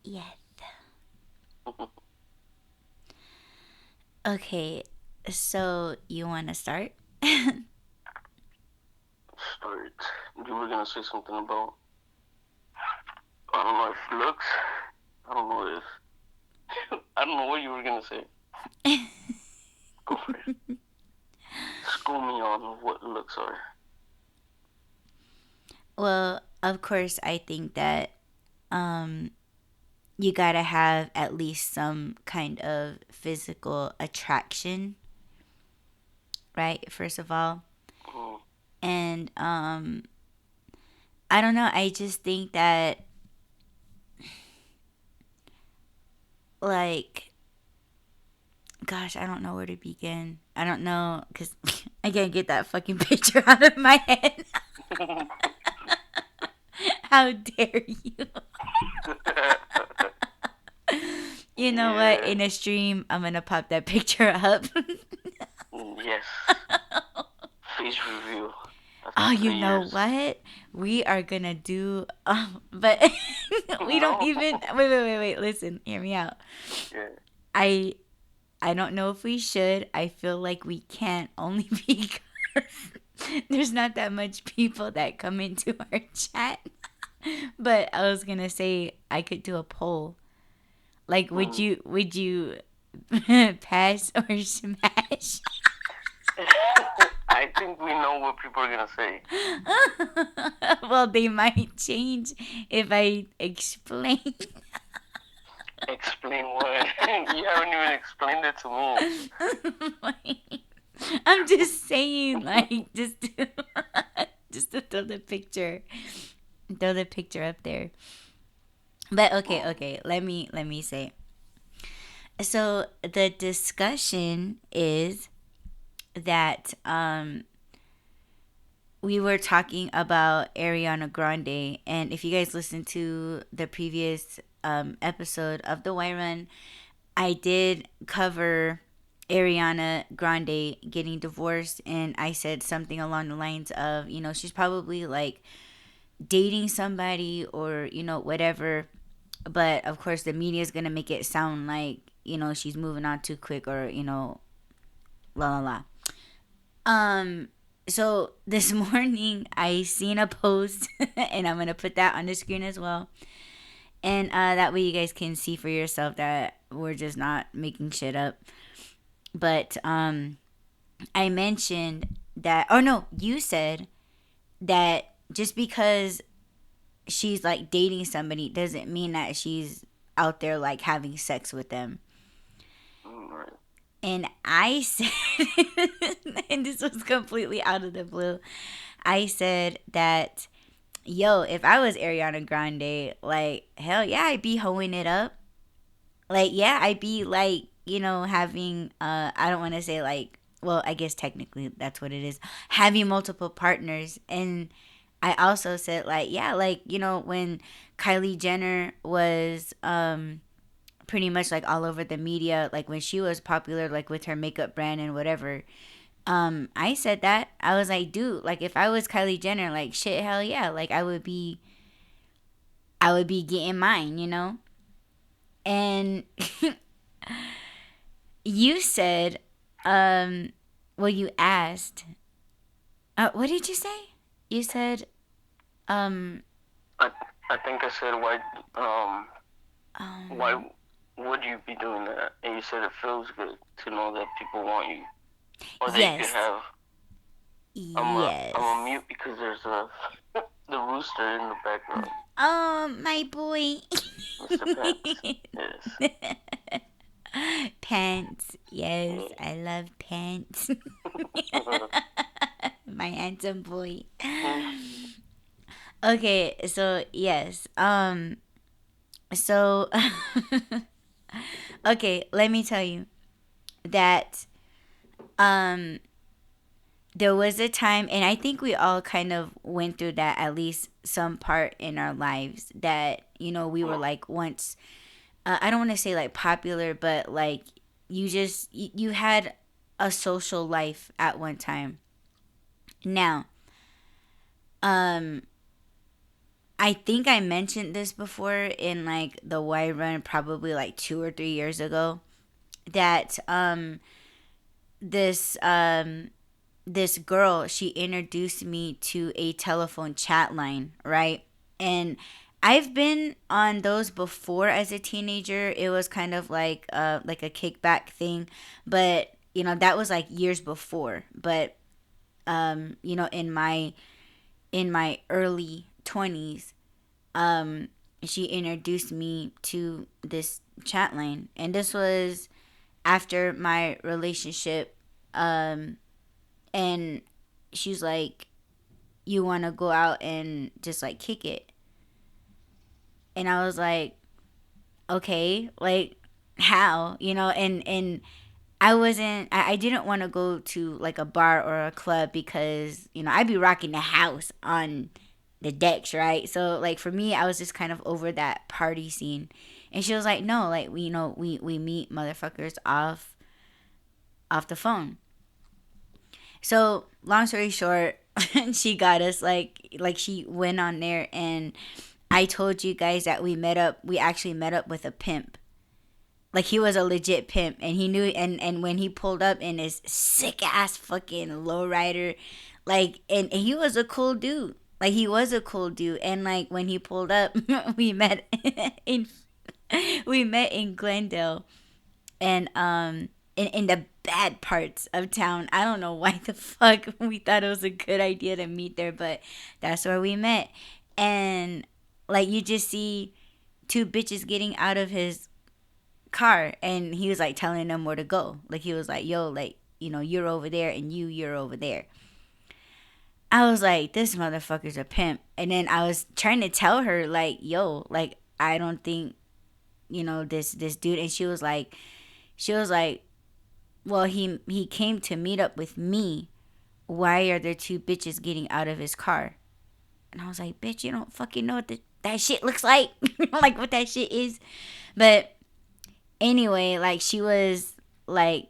Yes. Okay, so you want to start? Start. You were gonna say something about, I don't know if looks. I don't know if I don't know what you were gonna say. Go for it. School me on what looks are. Well, of course, I think that um, you gotta have at least some kind of physical attraction, right? First of all. Mm, And I don't know, I just think that, like, gosh, I don't know where to begin. I don't know, because I can't get that fucking picture out of my head. How dare you? You know what? yeah. In a stream, I'm gonna pop that picture up. Yes. Face review Oh, after you 3 years. know what? We are gonna do, but we don't No. even. Wait. Listen, hear me out. Yeah. I I don't know if we should. I feel like we can't only because there's not that much people that come into our chat. But I was gonna say I could do a poll. Like, would Mm. you pass or smash? I think we know what people are gonna say. Well, they might change if I explain. Explain what? You haven't even explained it to me. I'm just saying, like, just to throw the picture up there. But Mm. okay, let me say. So the discussion is that we were talking about Ariana Grande, and if you guys listened to the previous episode of the Y Run, I did cover Ariana Grande getting divorced, and I said something along the lines of, she's probably like dating somebody or, whatever. But of course, the media is going to make it sound like, she's moving on too quick or, la la la. Um, so this morning I seen a post, and I'm going to put that on the screen as well. And that way you guys can see for yourself that we're just not making shit up. But I mentioned that, oh no, you said that just because she's like dating somebody doesn't mean that she's out there like having sex with them. Right. And I said, and this was completely out of the blue, I said that, yo, if I was Ariana Grande, like, hell yeah, I'd be hoeing it up. Like, yeah, I'd be like, having, I don't want to say like, well, I guess technically that's what it is, having multiple partners. And I also said, like, yeah, like, when Kylie Jenner was pretty much like all over the media, like when she was popular, like with her makeup brand and whatever. I said that. I was like, dude, like if I was Kylie Jenner, like shit, hell yeah, like I would be getting mine. And you said, um, well, you asked, what did you say? You said, um, I I think I said why um, would you be doing that? And you said it feels good to know that people want you or that you could yes, have. I'm a yes. mute because there's a the rooster in the background, My boy. Mr. Pants. Yes. Pants. Yes, Yeah. I love pants. My handsome boy. Okay, so yes. So okay, let me tell you that um there was a time, and I think we all kind of went through that at least some part in our lives, that we were like once, I don't want to say like popular, but like you had a social life at one time. Now, um I think I mentioned this before in like the Y Run, probably like 2 or 3 years ago, that this this girl, she introduced me to a telephone chat line, right? And I've been on those before as a teenager. It was kind of like a kickback thing, but you know, that was like years before. But you know, in my early 20s, um she introduced me to this chat line, and this was after my relationship. And she's like, you want to go out and just like kick it? And I was like, okay, like how, you know? And I didn't want to go to like a bar or a club because, you know, I'd be rocking the house on the decks, right? So like for me, I was just kind of over that party scene. And she was like, no, like we, you know, we meet motherfuckers off the phone. So long story short, she got us like she went on there, and I told you guys that we actually met up with a pimp. Like he was a legit pimp, and he knew, and when he pulled up in his sick ass fucking lowrider, like, and he was a cool dude. Like he was a cool dude, and like when he pulled up, we met in we met in Glendale, and in the bad parts of town. I don't know why the fuck we thought it was a good idea to meet there, but that's where we met. And like you just see two bitches getting out of his car, and he was like telling them where to go. Like he was like, yo, like, you know, you're over there, and you're over there. I was like, this motherfucker's a pimp. And then I was trying to tell her like, yo, like, I don't think, you know, this dude. And she was like, well, he came to meet up with me. Why are there two bitches getting out of his car? And I was like, bitch, you don't fucking know what that shit looks like. Like what that shit is. But anyway, like she was like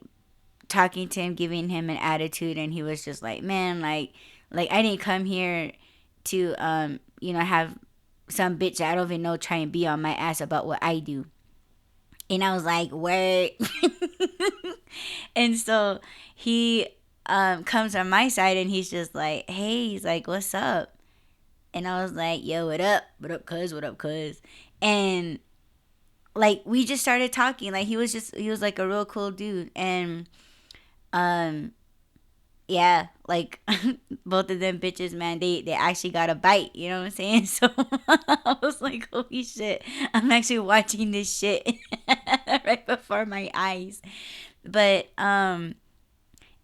talking to him, giving him an attitude, and he was just like, man, like I didn't come here to you know, have some bitch I don't even know try and be on my ass about what I do. And I was like, word. And so he comes on my side, and he's just like, hey, he's like, what's up? And I was like, yo, what up? What up, cuz? What up, cuz? And like we just started talking. Like he was like a real cool dude. And um yeah, like both of them bitches, man, they actually got a bite, you know what I'm saying? So I was like, holy shit, I'm actually watching this shit right before my eyes. But yeah,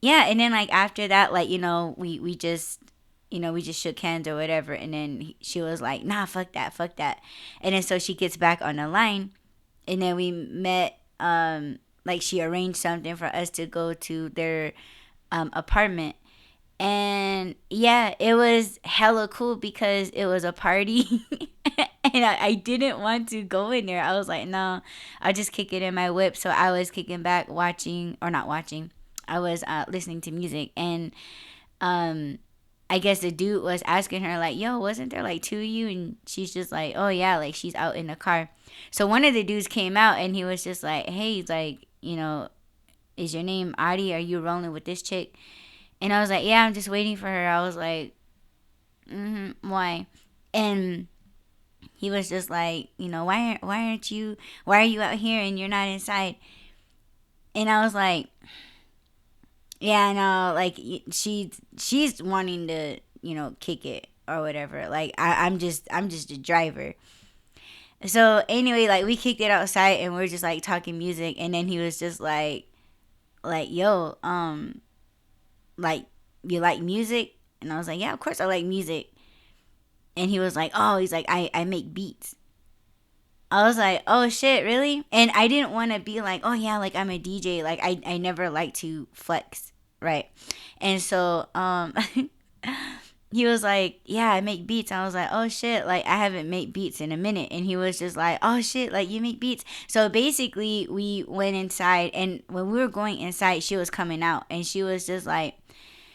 and then like after that, like, you know, we just, you know, we just shook hands or whatever, and then she was like, nah, fuck that, fuck that. And then so she gets back on the line, and then we met, like she arranged something for us to go to their apartment. And yeah, it was hella cool because it was a party. And I didn't want to go in there. I was like, no, I'll just kick it in my whip. So I was kicking back, watching, or not watching, I was listening to music. And um, I guess the dude was asking her, like, yo, wasn't there like two of you? And she's just like, oh, yeah, like she's out in the car. So one of the dudes came out, and he was just like, hey, he's like, you know, is your name Adi? Are you rolling with this chick? And I was like, yeah, I'm just waiting for her. I was like, why? And he was just like, you know, why are you out here and you're not inside? And I was like, yeah, no, like she's wanting to, you know, kick it or whatever. Like I'm just a driver. So anyway, like we kicked it outside, and we are just like talking music, and then he was just like, yo, like, you like music? And I was like, yeah, of course I like music. And he was like, oh, he's like, I make beats. I was like, oh shit, really? And I didn't want to be like, oh yeah, like I'm a DJ. Like I never like to flex, right? And so he was like, yeah, I make beats. I was like, oh shit, like I haven't made beats in a minute. And he was just like, oh shit, like you make beats. So basically we went inside, and when we were going inside, she was coming out, and she was just like,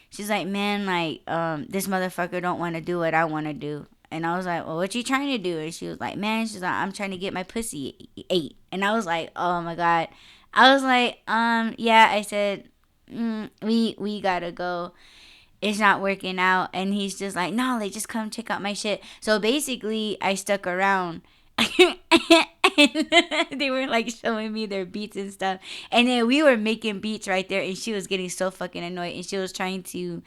she's like, man, like this motherfucker don't want to do what I want to do. And I was like, well, what you trying to do? And she was like, man, she's like, I'm trying to get my pussy ate. And I was like, oh my God. I was like, yeah. I said, we gotta go. It's not working out. And he's just like, no, like, just come check out my shit. So basically, I stuck around. And they were like showing me their beats and stuff. And then we were making beats right there. And she was getting so fucking annoyed. And she was trying to,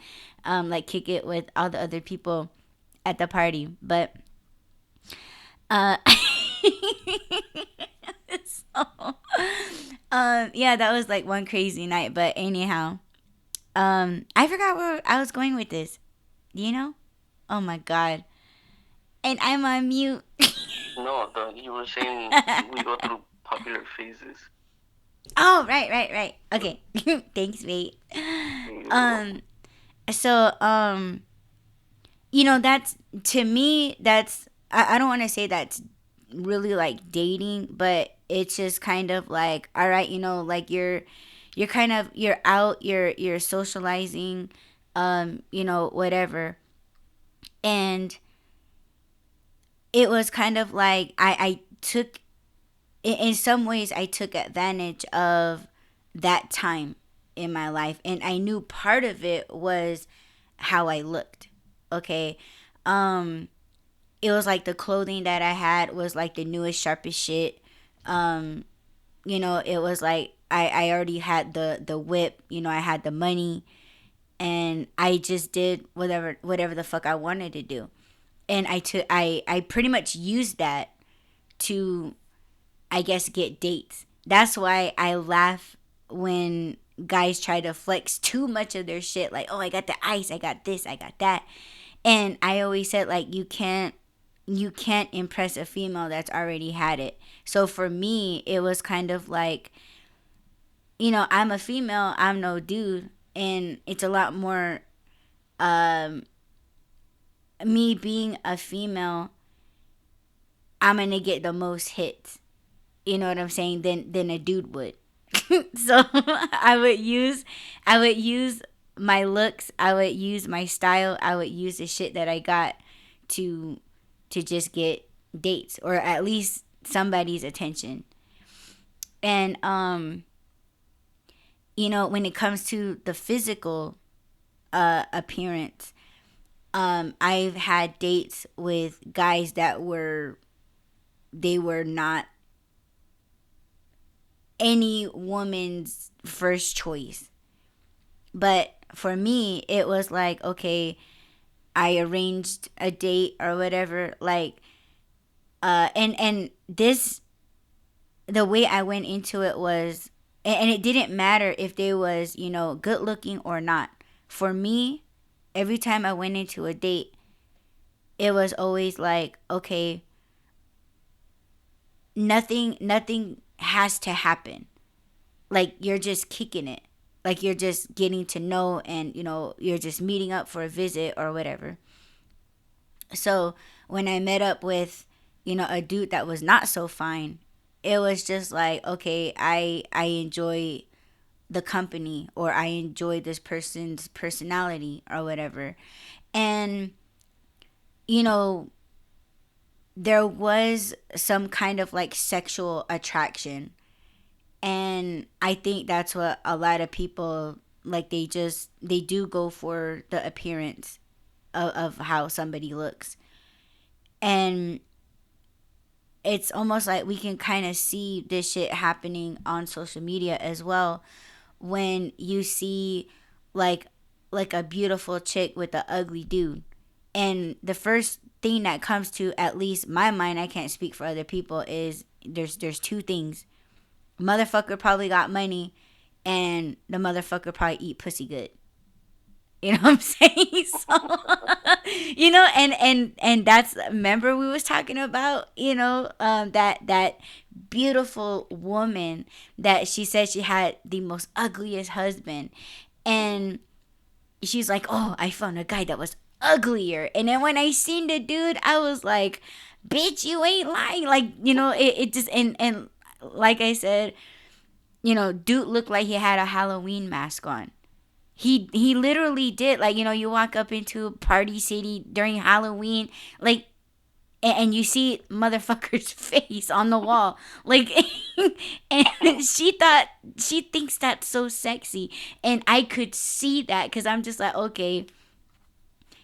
like, kick it with all the other people at the party. But, uh, so, yeah, that was like one crazy night. But anyhow, I forgot where I was going with this. Do you know? Oh my God. And I'm on mute. No, you were saying we go through popular phases. Oh, right. Okay. Thanks, mate. You know. Um, so, that's, to me, that's, I don't want to say that's really like dating, but it's just kind of like, all right, like you're kind of, you're out, you're socializing, whatever. And it was kind of like, I took, in some ways, I took advantage of that time in my life. And I knew part of it was how I looked. Okay. It was like the clothing that I had was like the newest, sharpest shit. Um, it was like I already had the whip, I had the money, and I just did whatever the fuck I wanted to do. And I pretty much used that to, I guess, get dates. That's why I laugh when guys try to flex too much of their shit. Like, oh, I got the ice, I got this, I got that. And I always said, like, you can't impress a female that's already had it. So for me, it was kind of like, I'm a female, I'm no dude, and it's a lot more, um me being a female, I'm gonna get the most hits, you know what I'm saying, than a dude would. So I would use my looks, I would use my style, I would use the shit that I got to just get dates, or at least somebody's attention. And when it comes to the physical appearance, I've had dates with guys that they were not any woman's first choice. But for me, it was like, okay, I arranged a date or whatever, like, and this, the way I went into it was, and it didn't matter if they was, good looking or not. For me, every time I went into a date, it was always like, okay, nothing has to happen. Like, you're just kicking it. Like, you're just getting to know, and you're just meeting up for a visit or whatever. So when I met up with, a dude that was not so fine, it was just like, okay, I enjoy the company, or I enjoy this person's personality or whatever. And you know there was some kind of like sexual attraction, and I think that's what a lot of people like. They do go for the appearance of how somebody looks. And it's almost like we can kind of see this shit happening on social media as well, when you see like a beautiful chick with an ugly dude. And the first thing that comes to at least my mind, I can't speak for other people, is there's two things. Motherfucker probably got money, and the motherfucker probably eat pussy good. You know what I'm saying? So, and that's, remember we was talking about, that beautiful woman that she said she had the most ugliest husband, and she's like, oh, I found a guy that was uglier. And then when I seen the dude, I was like, bitch, you ain't lying. Like, it just, and like I said, dude looked like he had a Halloween mask on. He literally did. Like, you walk up into Party City during Halloween, like, and you see motherfucker's face on the wall, like, and she thinks that's so sexy, and I could see that because I'm just like, okay,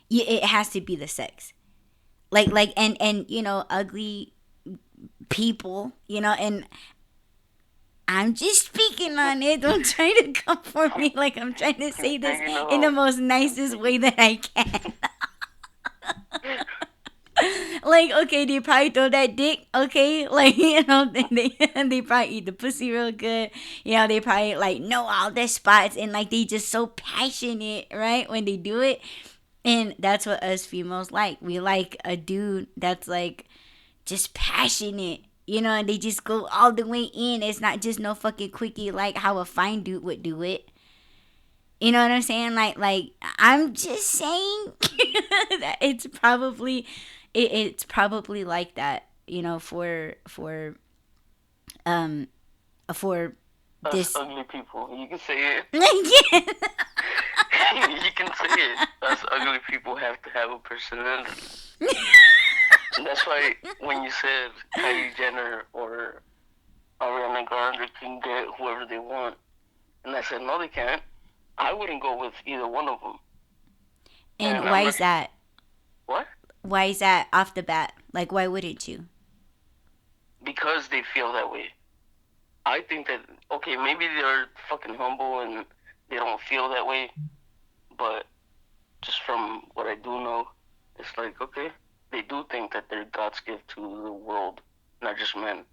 it has to be the sex, like, and ugly people, and I'm just speaking on it. Don't try to come for me like I'm trying to say this in the most nicest way that I can. Like, okay, they probably throw that dick, okay? Like, they probably eat the pussy real good. They probably, like, know all their spots, and, like, they just so passionate, right, when they do it. And that's what us females like. We like a dude that's, like, just passionate, and they just go all the way in. It's not just no fucking quickie like how a fine dude would do it. You know what I'm saying? Like I'm just saying that it's probably like that, um for Us this. ugly people. You can say it. Yeah. You can say it. Us ugly people have to have a personality. That's why when you said Kylie Jenner or Ariana Grande can get whoever they want, and I said no, they can't. I wouldn't go with either one of them. And why is that? What? Why is that off the bat? Like, why wouldn't you? Because they feel that way. I think that, okay, maybe they're fucking humble and they don't feel that way, but just from what I do know, it's like, okay, they do think that they're God's gift to the world, not just men.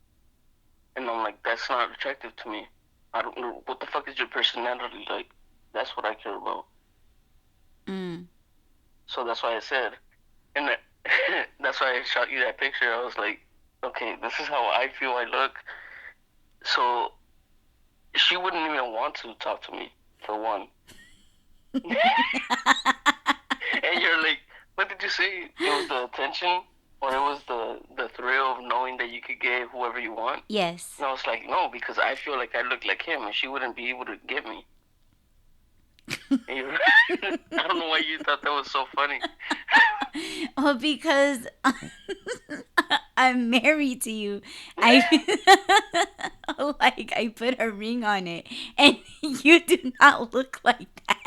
And I'm like, that's not attractive to me. I don't know. What the fuck is your personality like? That's what I care about. So that's why I said, and that's why I shot you that picture. I was like, okay, this is how I feel I look. So she wouldn't even want to talk to me, for one. And you're like, what did you say? It was the attention, or it was the thrill of knowing that you could get whoever you want? Yes. And I was like, no, because I feel like I look like him, and she wouldn't be able to get me. I don't know why you thought that was so funny. Well, because I'm married to you. I like I put a ring on it, and you do not look like that.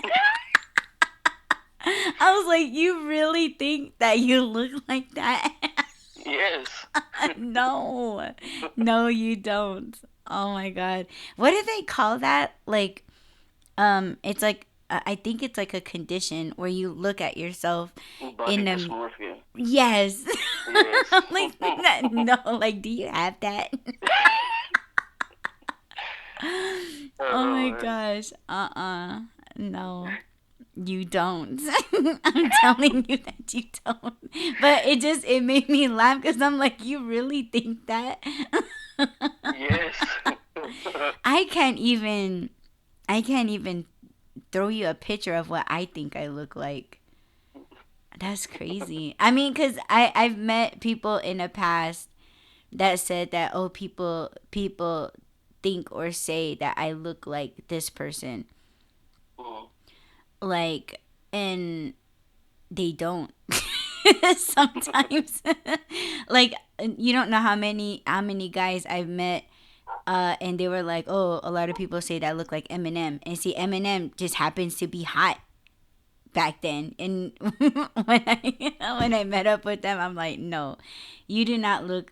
I was like, you really think that you look like that? Yes. No, you don't. Oh my god, what do they call that? Like, it's like I think it's like a condition where you look at yourself Body in a dysmorphia. yes. Yes. I'm like, no, like, do you have that? Oh my gosh. No, you don't. I'm telling you that you don't. But it made me laugh because I'm like, you really think that? Yes. I can't even throw you a picture of what I think I look like. That's crazy. I mean, because I've met people in the past that said that, oh, people think or say that I look like this person. Like, and they don't. Sometimes. Like, you don't know how many guys I've met, and they were like, oh, a lot of people say that I look like Eminem. And see, Eminem just happens to be hot back then. And when I met up with them, I'm like, no, you do not look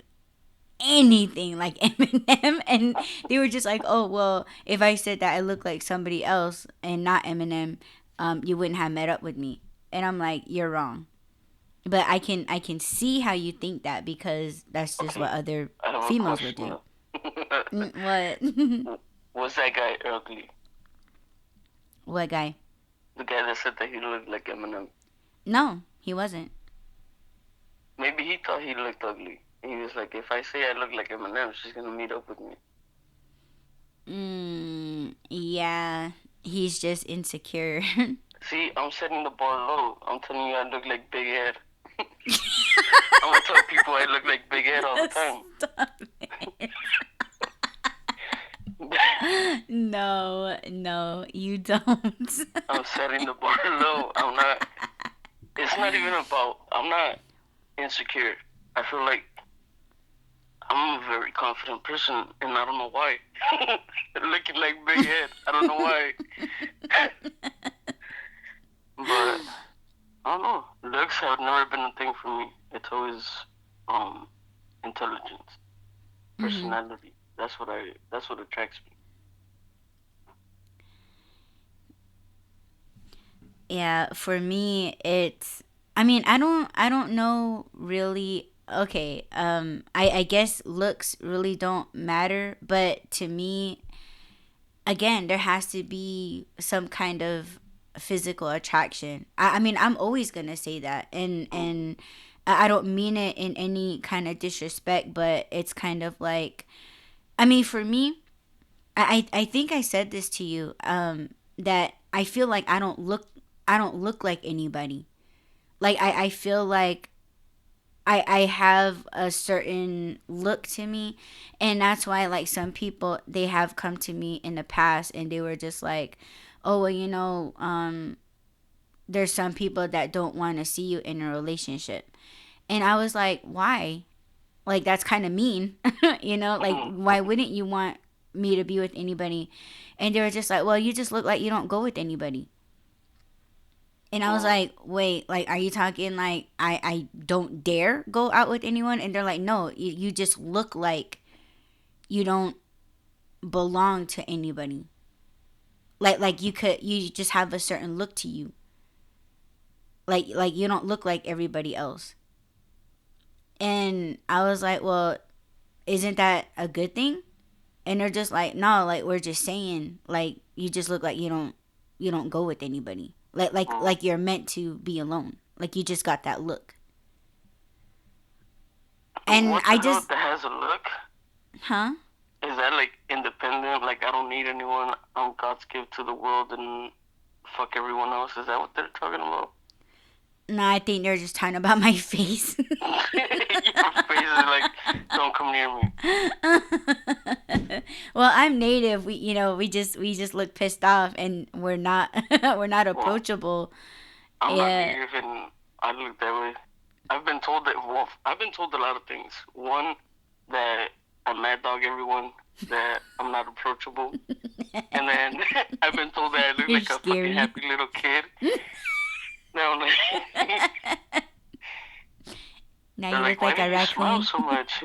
anything like Eminem. And they were just like, oh, well, if I said that I look like somebody else and not Eminem, you wouldn't have met up with me. And I'm like, you're wrong. But I can see how you think that, because that's just what other females would do. What? Was that guy ugly? What guy? The guy that said that he looked like Eminem. No, he wasn't. Maybe he thought he looked ugly. He was like, if I say I look like Eminem, she's gonna meet up with me. Yeah, he's just insecure. See, I'm setting the bar low. I'm telling you, I look like Big Ed. I'm gonna tell people I look like Big Ed all the time. Stop it. No, you don't. I'm setting the bar low. I'm not. It's not even about. I'm not insecure. I feel like I'm a very confident person, and I don't know why. Looking like big head, I don't know why. But I don't know. Looks have never been a thing for me. It's always um intelligence, Mm-hmm. personality. That's what attracts me. Yeah, for me it's I mean, I don't know really. Okay, I guess looks really don't matter, but to me, again, there has to be some kind of physical attraction. I mean, I'm always going to say that. And I don't mean it in any kind of disrespect, but it's kind of like I mean, for me, I think I said this to you, that I feel like I don't look like anybody. Like I feel like I have a certain look to me, and that's why like some people, they have come to me in the past and they were just like, oh well, there's some people that don't want to see you in a relationship. And I was like, why? Like that's kind of mean. Like why wouldn't you want me to be with anybody? And they were just like, well, you just look like you don't go with anybody. And I was like, wait, like, are you talking like I don't dare go out with anyone? And they're like, no, you just look like you don't belong to anybody. Like you just have a certain look to you. Like you don't look like everybody else. And I was like, well, isn't that a good thing? And they're just like, no, like we're just saying, like you just look like you don't go with anybody. Like you're meant to be alone. Like you just got that look. And What's I a girl just that has a look? huh? Is that like independent? Like I don't need anyone. I'm God's gift to the world and fuck everyone else. Is that what they're talking about? No, I think they're just talking about my face. Your face is like, don't come near me. Well, I'm native. We just look pissed off, and we're not we're not Well, approachable. I'm not Yeah. native and I look that way. I've been told that. Well, I've been told a lot of things. One, that I mad dog everyone. That I'm not approachable. And then I've been told that I look You're like a fucking scary. happy little kid. Now I'm like, Now they're you look like, why like do a you smile raccoon. so much?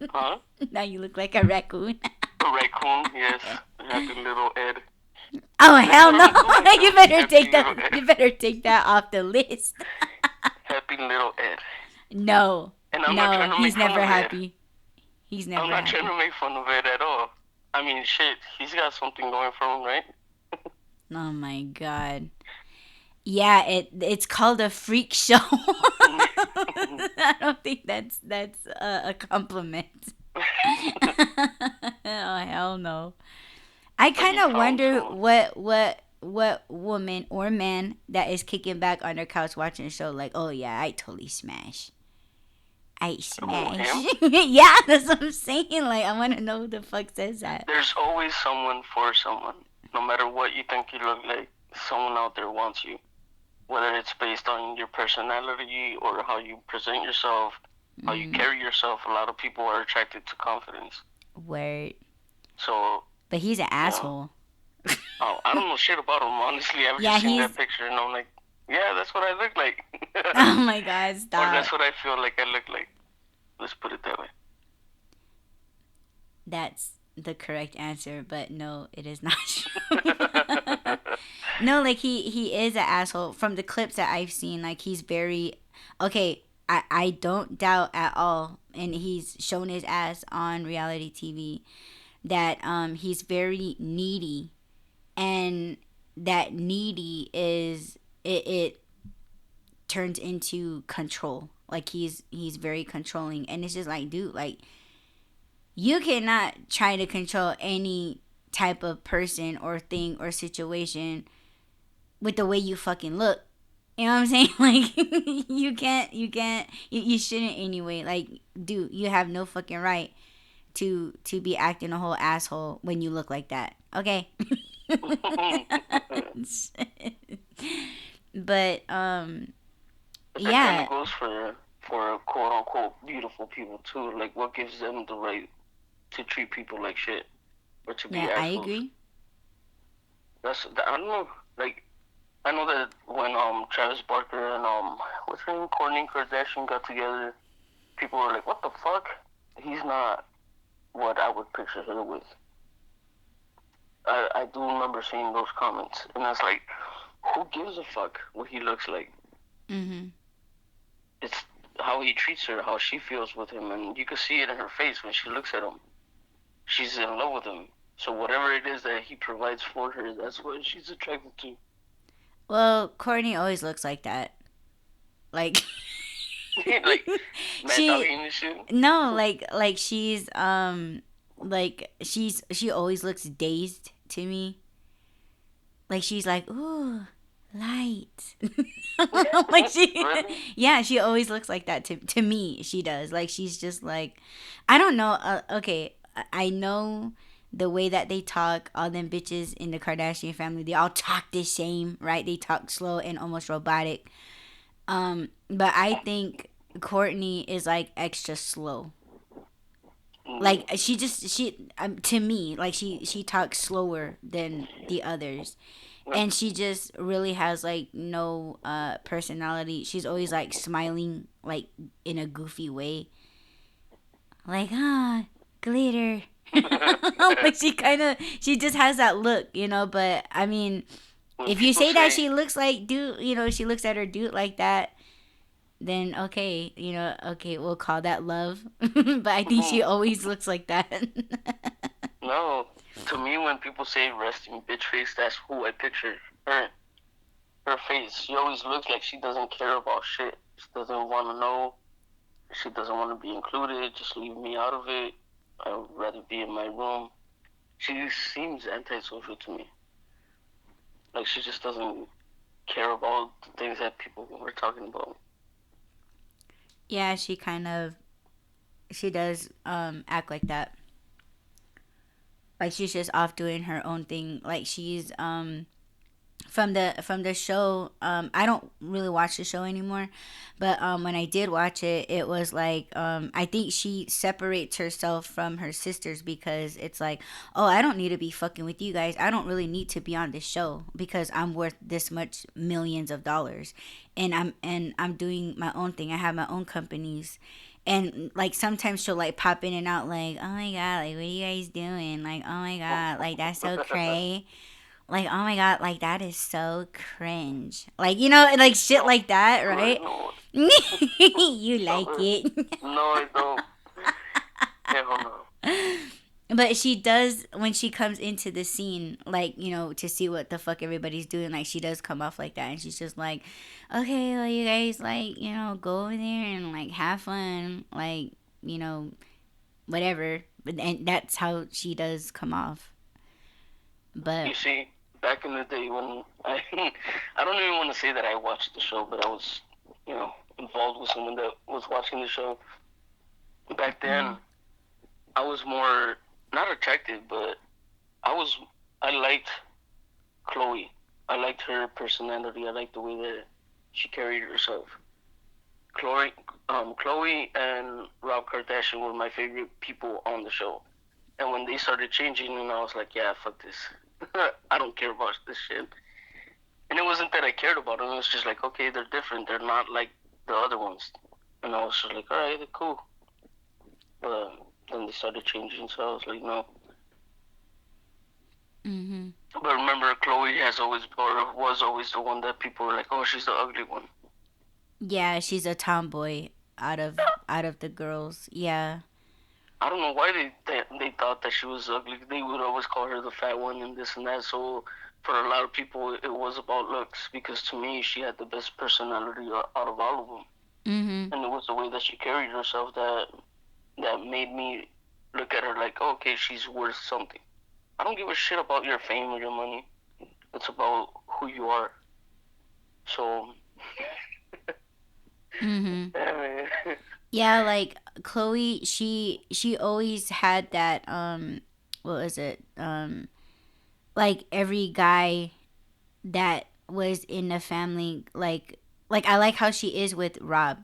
Huh? Now you look like a raccoon. A raccoon, yes. Happy little Ed. Oh That's hell what no! I'm going to. You better Happy take little that. Ed. You better take that off the list. Happy little Ed. No, And I'm not no, trying to make he's fun never of Ed. happy. He's I'm never not trying happy. to make fun of Ed at all. I mean, shit, he's got something going for him, right? Oh my god. Yeah, it's called a freak show. I don't think that's a compliment. Oh hell no. I Like kind he of found wonder someone. what woman or man that is kicking back on their couch watching a show like, oh yeah, I totally smash. I Who, smash. him? Yeah, that's what I'm saying. Like, I want to know who the fuck says that. There's always someone for someone. No matter what you think you look like, someone out there wants you. Whether it's based on your personality or how you present yourself, how you Mm, carry yourself, a lot of people are attracted to confidence. word. So, But he's an you know, asshole. oh, I don't know shit about him, honestly. I've Yeah, just seen he's. that picture and I'm like, yeah, that's what I look like. Oh my god, Or stop. that's what I feel like I look like. Let's put it that way. That's the correct answer, but no, it is not true. No, like he is an asshole. From the clips that I've seen, like he's very okay. I don't doubt at all, and he's shown his ass on reality TV, that he's very needy, and that needy is it turns into control. Like he's very controlling, and it's just like, dude, like you cannot try to control any type of person or thing or situation with the way you fucking look. You know what I'm saying? Like you shouldn't anyway. Like, dude, you have no fucking right to be acting a whole asshole when you look like that. Okay. But But that kind yeah. of goes for for quote unquote beautiful people too. Like, what gives them the right to treat people like shit or to be Yeah, I assholes? agree. I don't know. Like, I know that when Travis Barker and what's her name, Kourtney Kardashian got together, people were like, "What the fuck? He's not what I would picture her with." I do remember seeing those comments, and I was like, "Who gives a fuck what he looks like? Mhm. It's how he treats her, how she feels with him, and you can see it in her face when she looks at him. She's in love with him. So whatever it is that he provides for her, that's what she's attracted to." Well, Courtney always looks like that. Like Like mad she dogging and shit. no, like she always looks dazed to me. Like she's like, "Ooh, light." Like she Really? yeah, she always looks like that to me. She does. Like she's just like I don't know. Okay, I know the way that they talk, all them bitches in the Kardashian family, they all talk the same, right? They talk slow and almost robotic. But I think Courtney is like extra slow. Mm. Like she to me like she talks slower than the others, and she just really has like no personality. She's always like smiling like in a goofy way, like glitter. Like she just has that look, you know. But I mean, When if you people say that say, she looks like dude, you know, she looks at her dude like that, then okay, you know, okay, we'll call that love. But I think she always looks like that. no, to me, when people say resting bitch face, that's who I picture. Her, her face. She always looks like she doesn't care about shit. She doesn't want to know. She doesn't want to be included. Just leave me out of it. I would rather be in my room. She seems antisocial to me. Like, she just doesn't care about the things that people were talking about. Yeah, she does act like that. Like she's just off doing her own thing. Like she's from the show. I don't really watch the show anymore, but when I did watch it, it was like I think she separates herself from her sisters because it's like, oh, I don't need to be fucking with you guys. I don't really need to be on this show because I'm worth this much millions of dollars, and I'm doing my own thing. I have my own companies. And like sometimes she'll like pop in and out like, oh my god, like what are you guys doing? Like, oh my god, like that's so cray. Like, oh my god, like that is so cringe. Like, you know, like shit like that, Right? right? No, You like it. no, I don't. Hell no. But she does when she comes into the scene, like, you know, to see what the fuck everybody's doing, like she does come off like that and she's just like, okay, well you guys like, you know, go over there and like have fun, like, you know, whatever. And that's how she does come off. You But see, back in the day when I don't even want to say that I watched the show, but I was, involved with someone that was watching the show. Back then, mhm. I was more not attracted, but I was I liked Chloe. I liked her personality. I liked the way that she carried herself. Chloe, Chloe and Rob Kardashian were my favorite people on the show. And when they started changing, and I was like, yeah, fuck this. I don't care about this shit. And it wasn't that I cared about them. It was just like, okay, they're different. They're not like the other ones. And I was just like, all right, they're cool. But then they started changing, so I was like, no. Mhm. But remember, Chloe has always, or was always the one that people were like, oh, she's the ugly one. Yeah, she's a tomboy out of the girls. Yeah. I don't know why they thought that she was ugly. They would always call her the fat one and this and that. So for a lot of people, it was about looks because to me, she had the best personality out of all of them, Mhm. and it was the way that she carried herself that made me look at her like, oh, okay, she's worth something. I don't give a shit about your fame or your money. It's about who you are. So, Mhm. yeah, man. Yeah, like Chloe, she always had that what was it? Like every guy that was in the family like I like how she is with Rob.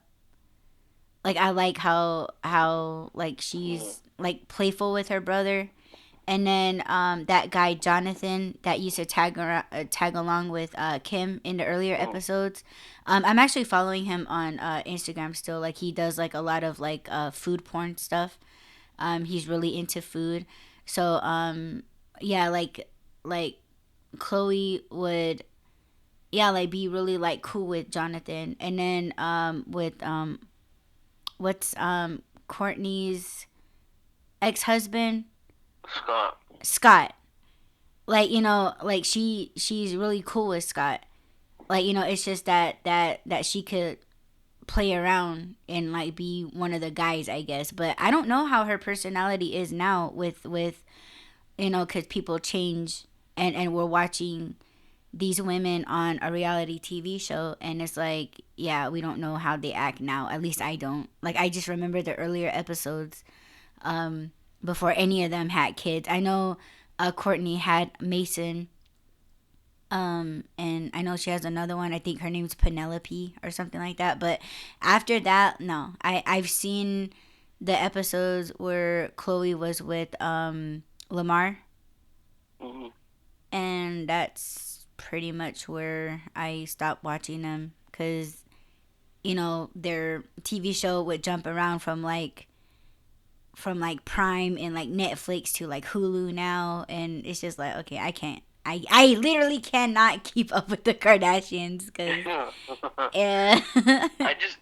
Like I like how like Yeah. she's like playful with her brother. And then that guy Jonathan that used to tag along with Kim in the earlier Mm. episodes. I'm actually following him on Instagram still. Like he does like a lot of like food porn stuff. He's really into food. So yeah, like Chloe would, yeah, like be really like cool with Jonathan. And then with what's Courtney's ex-husband, Scott. Scott. Like, like she's really cool with Scott. Like, it's just that she could play around and like be one of the guys, I guess. But I don't know how her personality is now with cuz people change, and we're watching these women on a reality TV show, and it's like, yeah, we don't know how they act now. At least I don't. Like I just remember the earlier episodes um before any of them had kids. I know Courtney had Mason, and I know she has another one. I think her name's Penelope or something like that. But after that, no. I've seen the episodes where Chloe was with Lamar, Hmm. and that's pretty much where I stopped watching them, cuz their TV show would jump around from like Prime and like Netflix to like Hulu now, and it's just like, okay, I can't. I literally cannot keep up with the Kardashians because Yeah. yeah. I just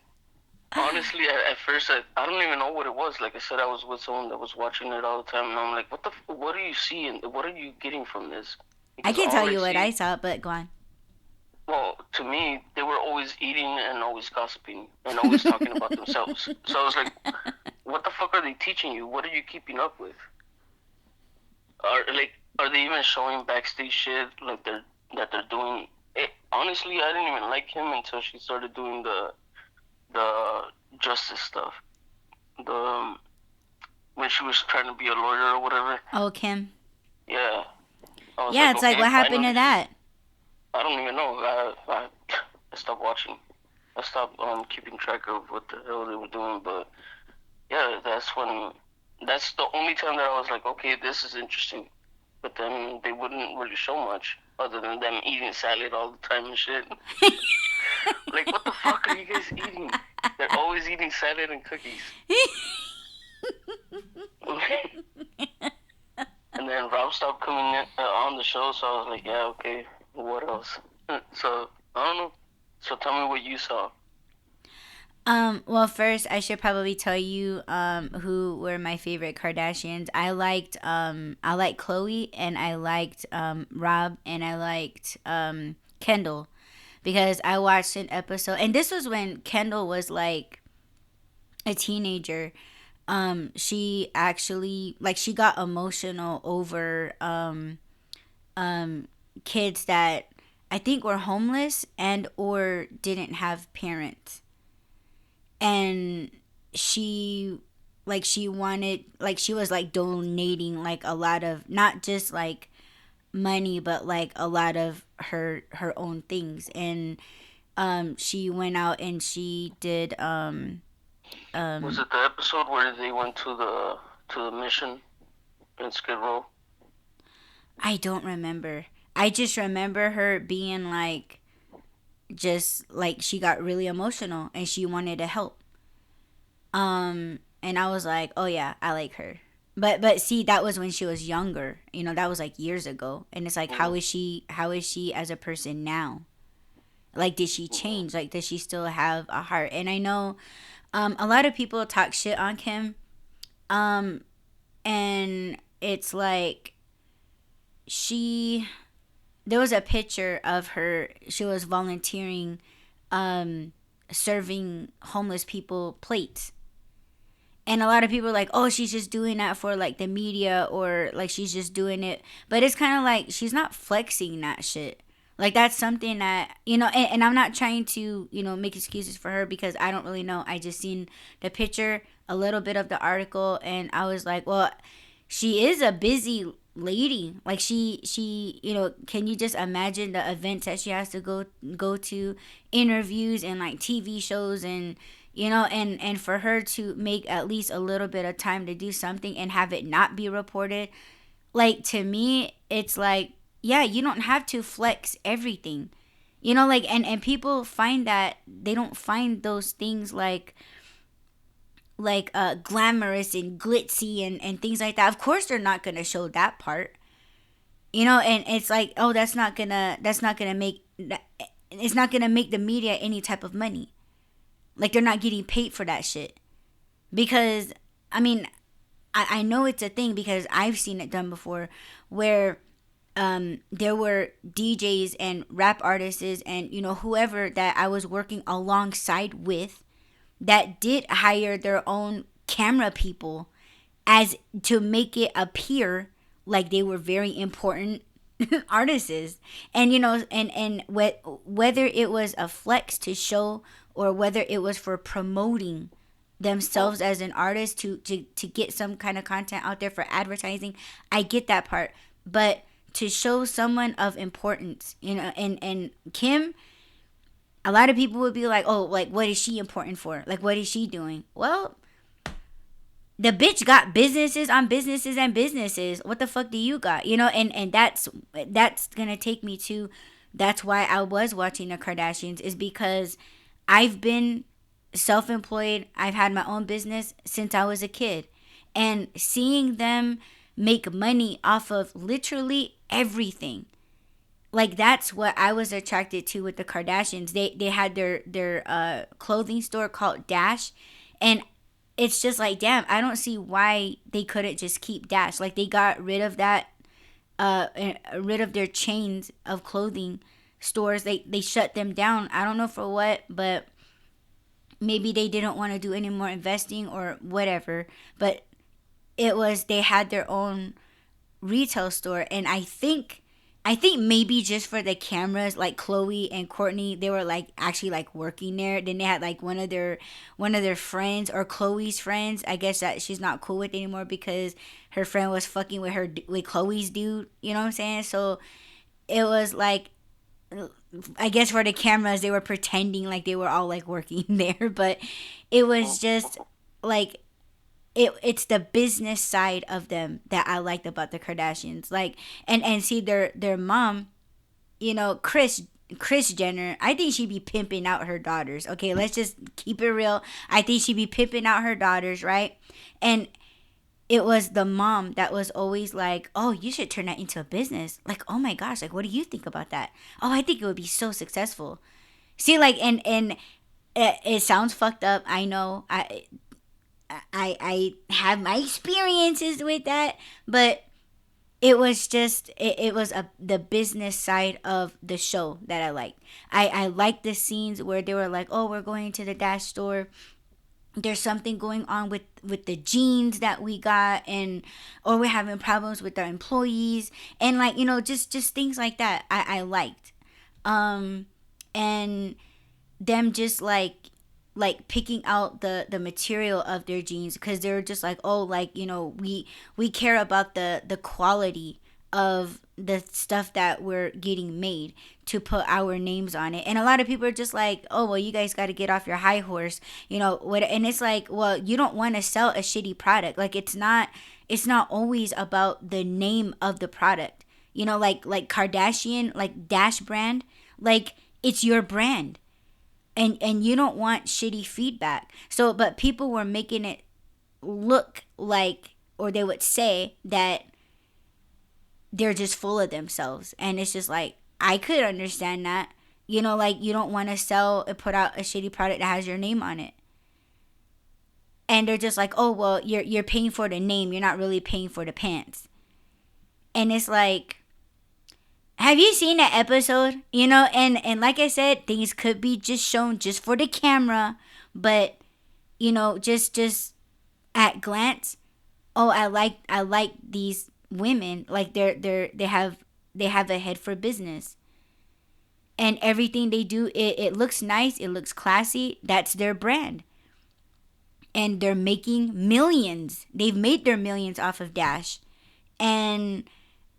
honestly, at first, I don't even know what it was. Like I said, I was with someone that was watching it all the time, and I'm like, what are you seeing? What are you getting from this? I Because can tell all I you what I see, saw, but go on. well, to me, they were always eating and always gossiping and always talking about themselves. So I was like, what the fuck are they teaching you? What are you keeping up with? Are they even showing backstage shit like they're doing? Honestly, I didn't even like him until she started doing the justice stuff. The when she was trying to be a lawyer or whatever. Oh, Kim. Yeah, I was Yeah, like, it's like, okay, what happened to finally she's. that? I don't even know. I stopped watching. I stopped keeping track of what the hell they were doing. But yeah, that's the only time that I was like, okay, this is interesting. But then they wouldn't really show much other than them eating salad all the time and shit. Like, what the fuck are you guys eating? They're always eating salad and cookies. And then Rob stopped coming on the show, so I was like, yeah, okay, what else? So, I don't know. So tell me what you saw. Well, first I should probably tell you who were my favorite Kardashians. I liked Chloe, and I liked Rob, and I liked Kendall, because I watched an episode, and this was when Kendall was like a teenager. She actually, like, she got emotional over kids that I think were homeless and or didn't have parents. And she she wanted, like, she was like donating like a lot of, not just like money, but like a lot of her own things. And she went out and she did Was um it the episode where they went to the mission in Skid Row? I don't remember. I just remember her being like, just like, she got really emotional and she wanted to help. And I was like, oh yeah, I like her. But see, that was when she was younger. That was like years ago. And it's like, Mm-hmm. how is she as a person now? Like, did she Mm-hmm. change? Like, does she still have a heart? And I know a lot of people talk shit on Kim. Um and it's like, she there was a picture of her. She was volunteering, um serving homeless people plates. And a lot of people are like, oh, she's just doing that for like the media, or like she's just doing it. But it's kind of like, she's not flexing that shit. Like, that's something that, and I'm not trying to, make excuses for her, because I don't really know. I just seen the picture, a little bit of the article, and I was like, well, she is a busy lady. Like, she can you just imagine the events that she has to go to, interviews and like TV shows, and and for her to make at least a little bit of time to do something and have it not be reported, like, to me, it's like, yeah, you don't have to flex everything. Like, and people find that they don't find those things like glamorous and glitzy and things like that. Of course they're not gonna show that part. And it's like, oh, that's not gonna make it's not gonna make the media any type of money. Like, they're not getting paid for that shit. Because, I mean, I know it's a thing because I've seen it done before, where there were DJs and rap artists and whoever that I was working alongside with that did hire their own camera people as to make it appear like they were very important artists. And whether it was a flex to show or whether it was for promoting themselves as an artist to get some kind of content out there for advertising, I get that part. But to show someone of importance, and Kim, a lot of people would be like, oh, like, what is she important for? Like, what is she doing? Well, the bitch got businesses on businesses and businesses. What the fuck do you got? And that's gonna take me to, that's why I was watching the Kardashians, is because I've been self-employed. I've had my own business since I was a kid, and seeing them make money off of literally everything, like, that's what I was attracted to with the Kardashians. They had their clothing store called Dash, and it's just like, damn, I don't see why they couldn't just keep Dash. Like, they got rid of that, rid of their chains of clothing stores. They shut them down. I don't know for what, but maybe they didn't want to do any more investing or whatever. But they had their own retail store, and I think maybe just for the cameras, like Khloe and Courtney, they were like actually like working there. Then they had like one of their friends, or Khloe's friends, I guess, that she's not cool with anymore because her friend was fucking with Khloe's dude. You know what I'm saying? So it was like, I guess for the cameras, they were pretending like they were all like working there, but it was just like, it's the business side of them that I liked about the Kardashians. Like, and see their mom, Chris Jenner, I think she'd be pimping out her daughters. Okay, let's just keep it real. I think she'd be pimping out her daughters, right? And it was the mom that was always like, oh, you should turn that into a business. Like, oh my gosh, like, what do you think about that? Oh, I think it would be so successful. See, like, and it sounds fucked up. I know. I have my experiences with that, but it was just it was the business side of the show that I liked. I liked the scenes where they were like, oh, we're going to the Dash store. There's something going on with the jeans that we got, and or we're having problems with our employees, and like, just things like that I liked. And them just like picking out the material of their jeans, because they're just like, oh, like, we care about the quality of the stuff that we're getting made to put our names on it. And a lot of people are just like, oh, well, you guys got to get off your high horse, what? And it's like, well, you don't want to sell a shitty product. Like, it's not always about the name of the product, like Kardashian, like Dash brand, like, it's your brand. And you don't want shitty feedback. So, but people were making it look like, or they would say that they're just full of themselves. And it's just like, I could understand that. Like, you don't want to sell and put out a shitty product that has your name on it. And they're just like, oh, well, you're paying for the name. You're not really paying for the pants. And it's like, have you seen that episode? And like I said, things could be just shown just for the camera, but just at glance, oh, I like these women, like they have a head for business. And everything they do, it looks nice, it looks classy. That's their brand. And they're making millions. They've made their millions off of Dash. And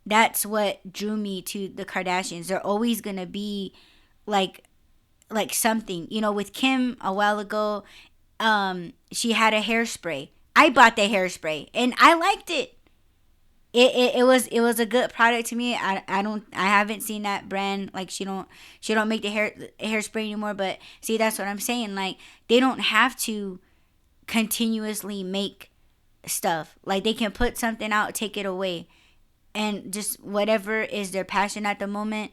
that's what drew me to the Kardashians. They're always gonna be like something. With Kim a while ago, she had a hairspray. I bought the hairspray and I liked it. It was a good product to me. I haven't seen that brand. Like she don't make the hairspray anymore. But see, that's what I'm saying. Like they don't have to continuously make stuff. Like they can put something out, take it away, and just whatever is their passion at the moment.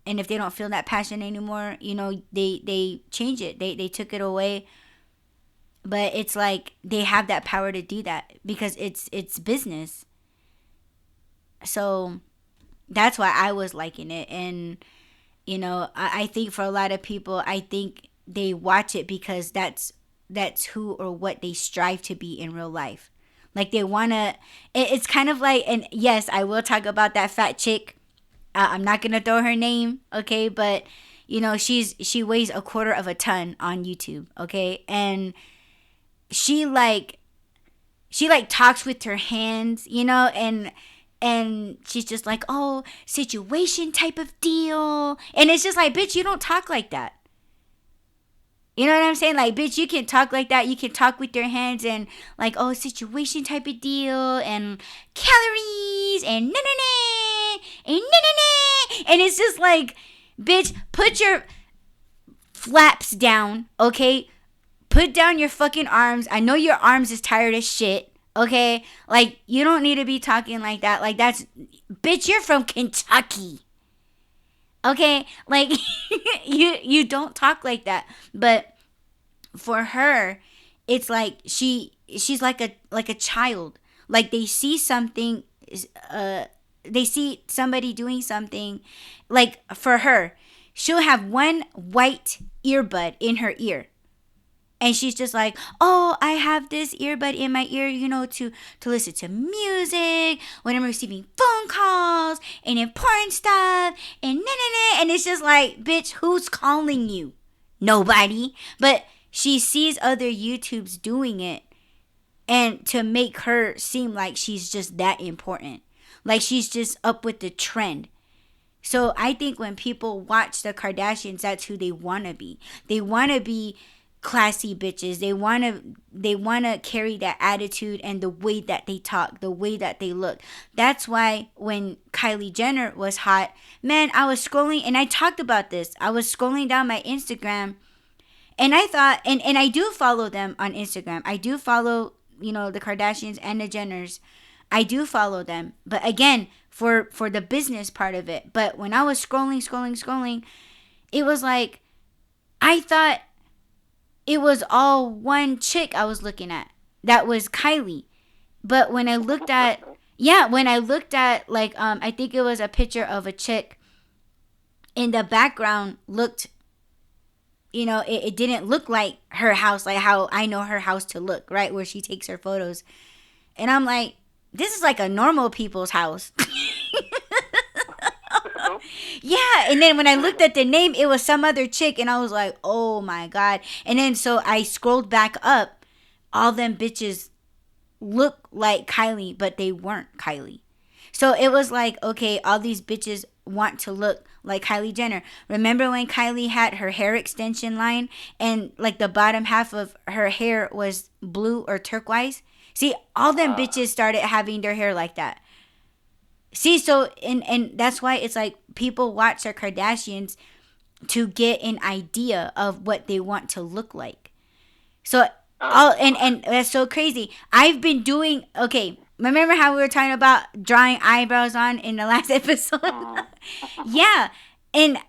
And if they don't feel that passion anymore, they change it. They took it away. But it's like they have that power to do that because it's business. So that's why I was liking it. And I think for a lot of people, I think they watch it because that's who or what they strive to be in real life. Like they wanna. It's kind of like, and yes, I will talk about that fat chick. I'm not gonna throw her name, okay? But she weighs a quarter of a ton on YouTube, okay? And she talks with her hands, and she's just like, oh, situation type of deal. And it's just like, bitch, you don't talk like that. You know what I'm saying? Like, bitch, you can talk like that. You can talk with your hands and like, oh, situation type of deal and calories and na-na-na and na-na-na. And it's just like, bitch, put your flaps down, okay? Put down your fucking arms. I know your arms is tired as shit. Okay? Like, you don't need to be talking like that. Like, that's... Bitch, you're from Kentucky. Okay? Like, you don't talk like that. But for her, it's like she's like a child. Like, they see something... they see somebody doing something. Like, for her, she'll have one white earbud in her ear. And she's just like, oh, I have this earbud in my ear, to listen to music when I'm receiving phone calls and important stuff and na-na-na. And it's just like, bitch, who's calling you? Nobody. But she sees other YouTubes doing it and to make her seem like she's just that important. Like she's just up with the trend. So I think when people watch the Kardashians, that's who they want to be. They want to be classy bitches. They want to carry that attitude and the way that they talk, the way that they look. That's why when Kylie Jenner was hot, man, I was scrolling and I talked about this. I was scrolling down my Instagram and I thought, and I do follow them on Instagram. I do follow, the Kardashians and the Jenners. I do follow them. But again, for the business part of it. But when I was scrolling, it was like, I thought it was all one chick I was looking at. That was Kylie. But when I looked at, like, I think it was a picture of a chick in the background looked, it didn't look like her house, like how I know her house to look, right? Where she takes her photos. And I'm like, this is like a normal people's house. Yeah, and then when I looked at the name, it was some other chick, and I was like, oh my God. And then so I scrolled back up. All them bitches look like Kylie, but they weren't Kylie. So it was like, okay, all these bitches want to look like Kylie Jenner. Remember when Kylie had her hair extension line and like the bottom half of her hair was blue or turquoise? See, all them bitches started having their hair like that. See, so, and that's why it's like people watch their Kardashians to get an idea of what they want to look like. So, and that's so crazy. I've been doing, okay, remember how we were talking about drawing eyebrows on in the last episode? Yeah, and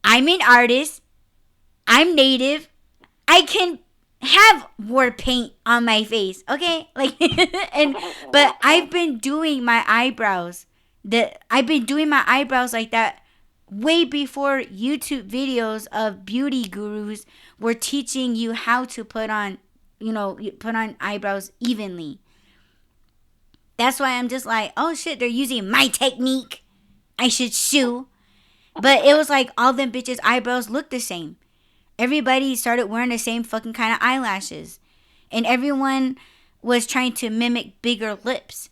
I'm an artist. I'm native. I can have war paint on my face, okay? Like, but I've been doing my eyebrows. I've been doing my eyebrows like that way before YouTube videos of beauty gurus were teaching you how to put on eyebrows evenly. That's why I'm just like, oh shit, they're using my technique. I should sue. But it was like all them bitches' eyebrows look the same. Everybody started wearing the same fucking kind of eyelashes. And everyone was trying to mimic bigger lips.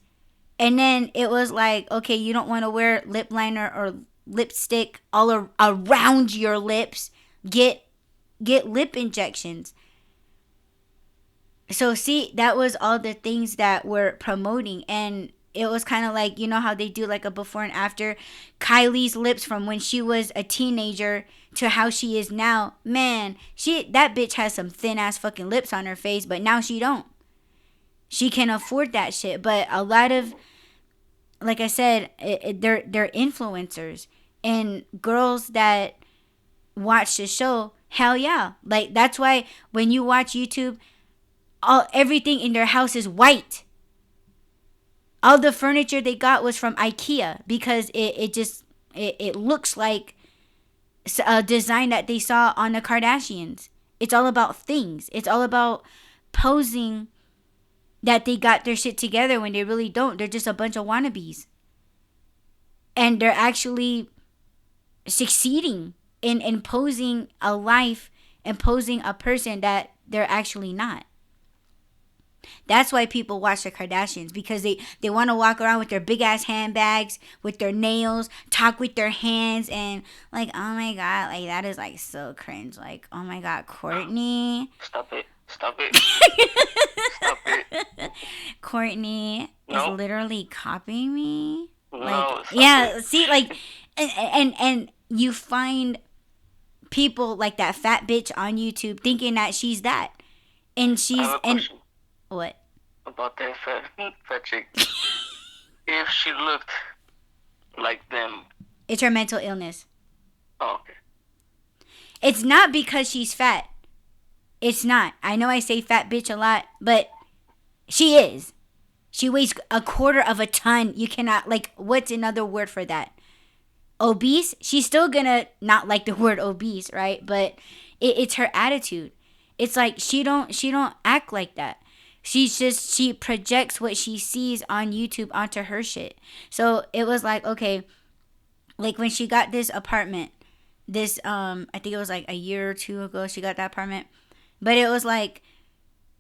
And then it was like, okay, you don't want to wear lip liner or lipstick all around your lips. Get lip injections. So see, that was all the things that we're promoting, and it was kind of like, you know how they do like a before and after. Kylie's lips from when she was a teenager to how she is now. Man, that bitch has some thin ass fucking lips on her face, but now she don't. She can afford that shit. But a lot of, like I said, they're influencers and girls that watch the show. Hell yeah, like that's why when you watch YouTube, everything in their house is white. All the furniture they got was from IKEA because it looks like a design that they saw on the Kardashians. It's all about things. It's all about posing that they got their shit together when they really don't. They're just a bunch of wannabes. And they're actually succeeding in posing a life and posing a person that they're actually not. That's why people watch the Kardashians, because they want to walk around with their big ass handbags, with their nails, talk with their hands, and like, oh my god, like that is like so cringe. Like, oh my god, Courtney. Stop it. Stop it. Stop it. Courtney is literally copying me. No, yeah, it. See, like, and you find people like that fat bitch on YouTube thinking that she's that, and she's what about that fat chick? If she looked like them, it's her mental illness. Oh, okay. It's not because she's fat. It's not. I know I say fat bitch a lot, but she is. She weighs a quarter of a ton. You cannot, like, what's another word for that? Obese? She's still gonna not like the word obese, right? But it's her attitude. It's like she don't act like that. She projects what she sees on YouTube onto her shit. So it was like, okay, like when she got this apartment, I think it was like a year or two ago she got that apartment. But it was like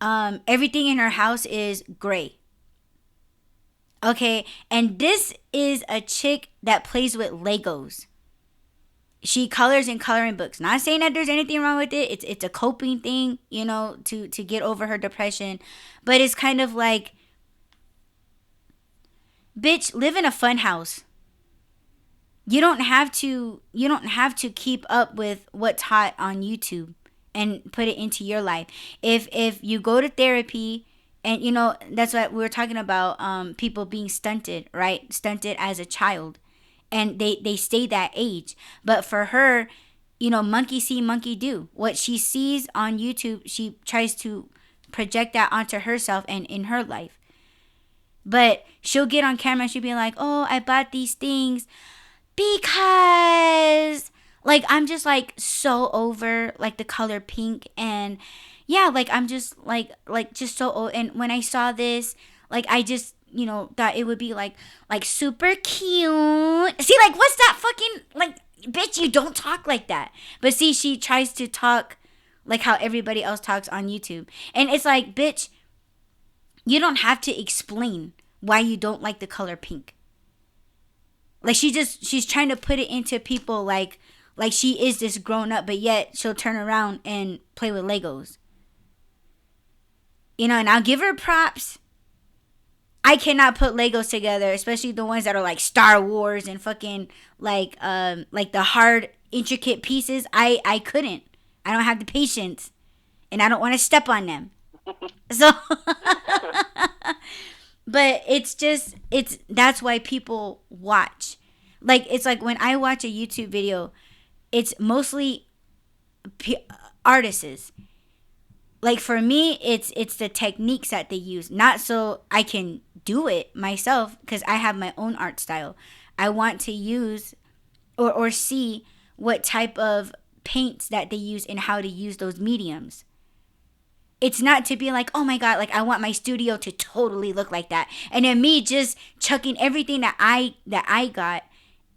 everything in her house is gray. Okay, and this is a chick that plays with Legos. She colors in coloring books. Not saying that there's anything wrong with it. It's a coping thing, you know, to get over her depression. But it's kind of like, bitch, live in a fun house. You don't have to keep up with what's hot on YouTube and put it into your life. If you go to therapy, and you know, that's what we were talking about, people being stunted, right? Stunted as a child. And they stay that age. But for her, you know, monkey see, monkey do. What she sees on YouTube, she tries to project that onto herself and in her life. But she'll get on camera and she'll be like, oh, I bought these things because, like, I'm just like so over like the color pink. And yeah, like I'm just like just so old. And when I saw this, like I just, you know, thought it would be like super cute. See, like, what's that fucking, like, bitch, you don't talk like that. But see, she tries to talk like how everybody else talks on YouTube. And it's like, bitch, you don't have to explain why you don't like the color pink. Like, she's trying to put it into people like she is this grown up, but yet she'll turn around and play with Legos. You know, and I'll give her props. I cannot put Legos together, especially the ones that are like Star Wars and fucking like the hard intricate pieces. I couldn't. I don't have the patience, and I don't want to step on them. So, but that's why people watch. Like, it's like when I watch a YouTube video, it's mostly artists. Like, for me, it's the techniques that they use, not so I can do it myself, because I have my own art style. I want to use or see what type of paints that they use and how to use those mediums. It's not to be like, oh my god, like I want my studio to totally look like that, and then me just chucking everything that I got,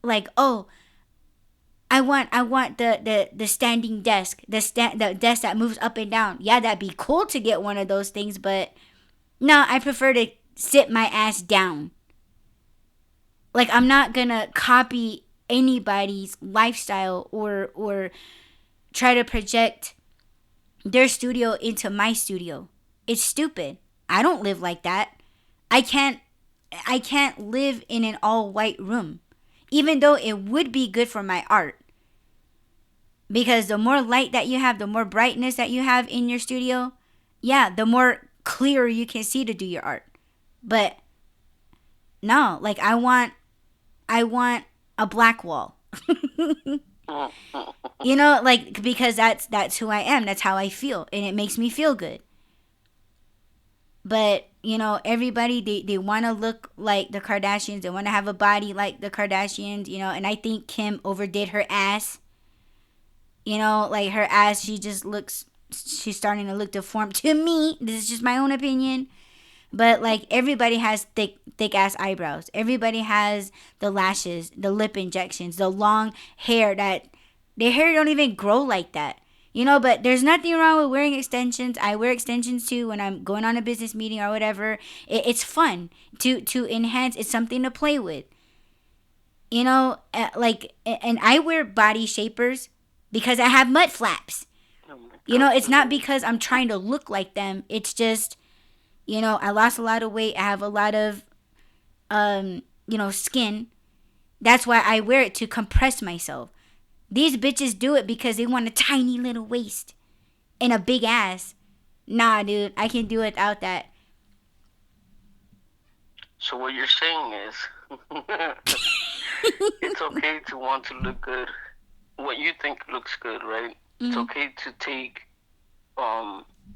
like, oh, I want the standing desk, the desk that moves up and down. Yeah, that'd be cool to get one of those things, but no, I prefer to sit my ass down. Like, I'm not gonna copy anybody's lifestyle or try to project their studio into my studio. It's stupid. I don't live like that. I can't I can't live in an all white room. Even though it would be good for my art. Because the more light that you have, the more brightness that you have in your studio, yeah, the more clear you can see to do your art. But no, like I want a black wall. You know, like because that's who I am. That's how I feel and it makes me feel good. But, you know, everybody they want to look like the Kardashians. They want to have a body like the Kardashians, you know, and I think Kim overdid her ass. You know, like her ass, she's starting to look deformed to me. This is just my own opinion. But like everybody has thick ass eyebrows. Everybody has the lashes, the lip injections, the long hair that their hair don't even grow like that. You know, but there's nothing wrong with wearing extensions. I wear extensions too when I'm going on a business meeting or whatever. It's fun to enhance. It's something to play with. You know, like, and I wear body shapers because I have mud flaps. Oh my You know, God. it's not because I'm trying to look like them. It's just, you know, I lost a lot of weight. I have a lot of, you know, skin. That's why I wear it to compress myself. These bitches do it because they want a tiny little waist and a big ass. Nah, dude, I can do it without that. So what you're saying is, it's okay to want to look good. What you think looks good, right? It's okay to take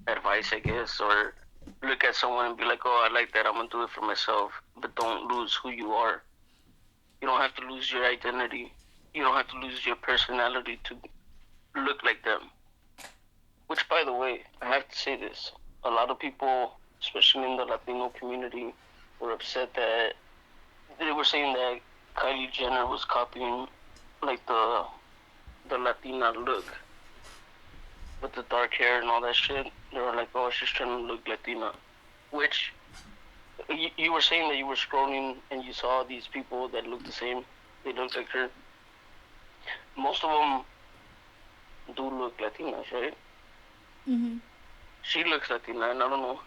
advice, I guess, or look at someone and be like, oh, I like that. I'm gonna do it for myself. But don't lose who you are. You don't have to lose your identity. You don't have to lose your personality to look like them. Which, by the way, I have to say this: a lot of people, especially in the Latino community, were upset that they were saying that Kylie Jenner was copying like the Latina look with the dark hair and all that shit. They were like, oh, she's trying to look Latina. Which you were saying that you were scrolling and you saw these people that look the same. They look like her. Most of them do look Latinas, right? Mm-hmm. She looks Latina, and I don't know.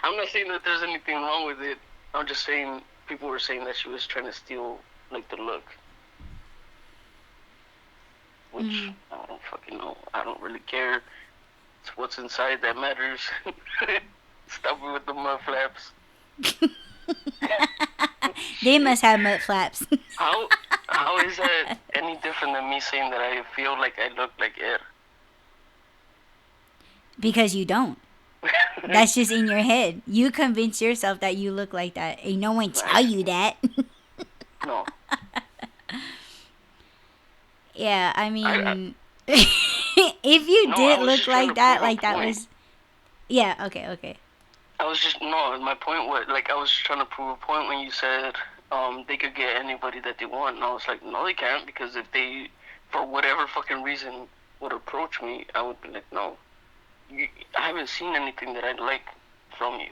I'm not saying that there's anything wrong with it. I'm just saying people were saying that she was trying to steal like the look, which I don't fucking know. I don't really care. It's what's inside that matters. Stop me with the mud flaps. They must have mud flaps. How how is that any different than me saying that I feel like I look like Air? Because you don't. That's just in your head. You convince yourself that you look like that. Ain't no one tell you that. No. Yeah, I I mean, if you no. I did was look just trying like to that, prove a like that point. was, yeah, okay. I was just no. My point was like I was just trying to prove a point when you said they could get anybody that they want, and I was like, no, they can't, because if they, for whatever fucking reason, would approach me, I would be like, no, I haven't seen anything that I like from you.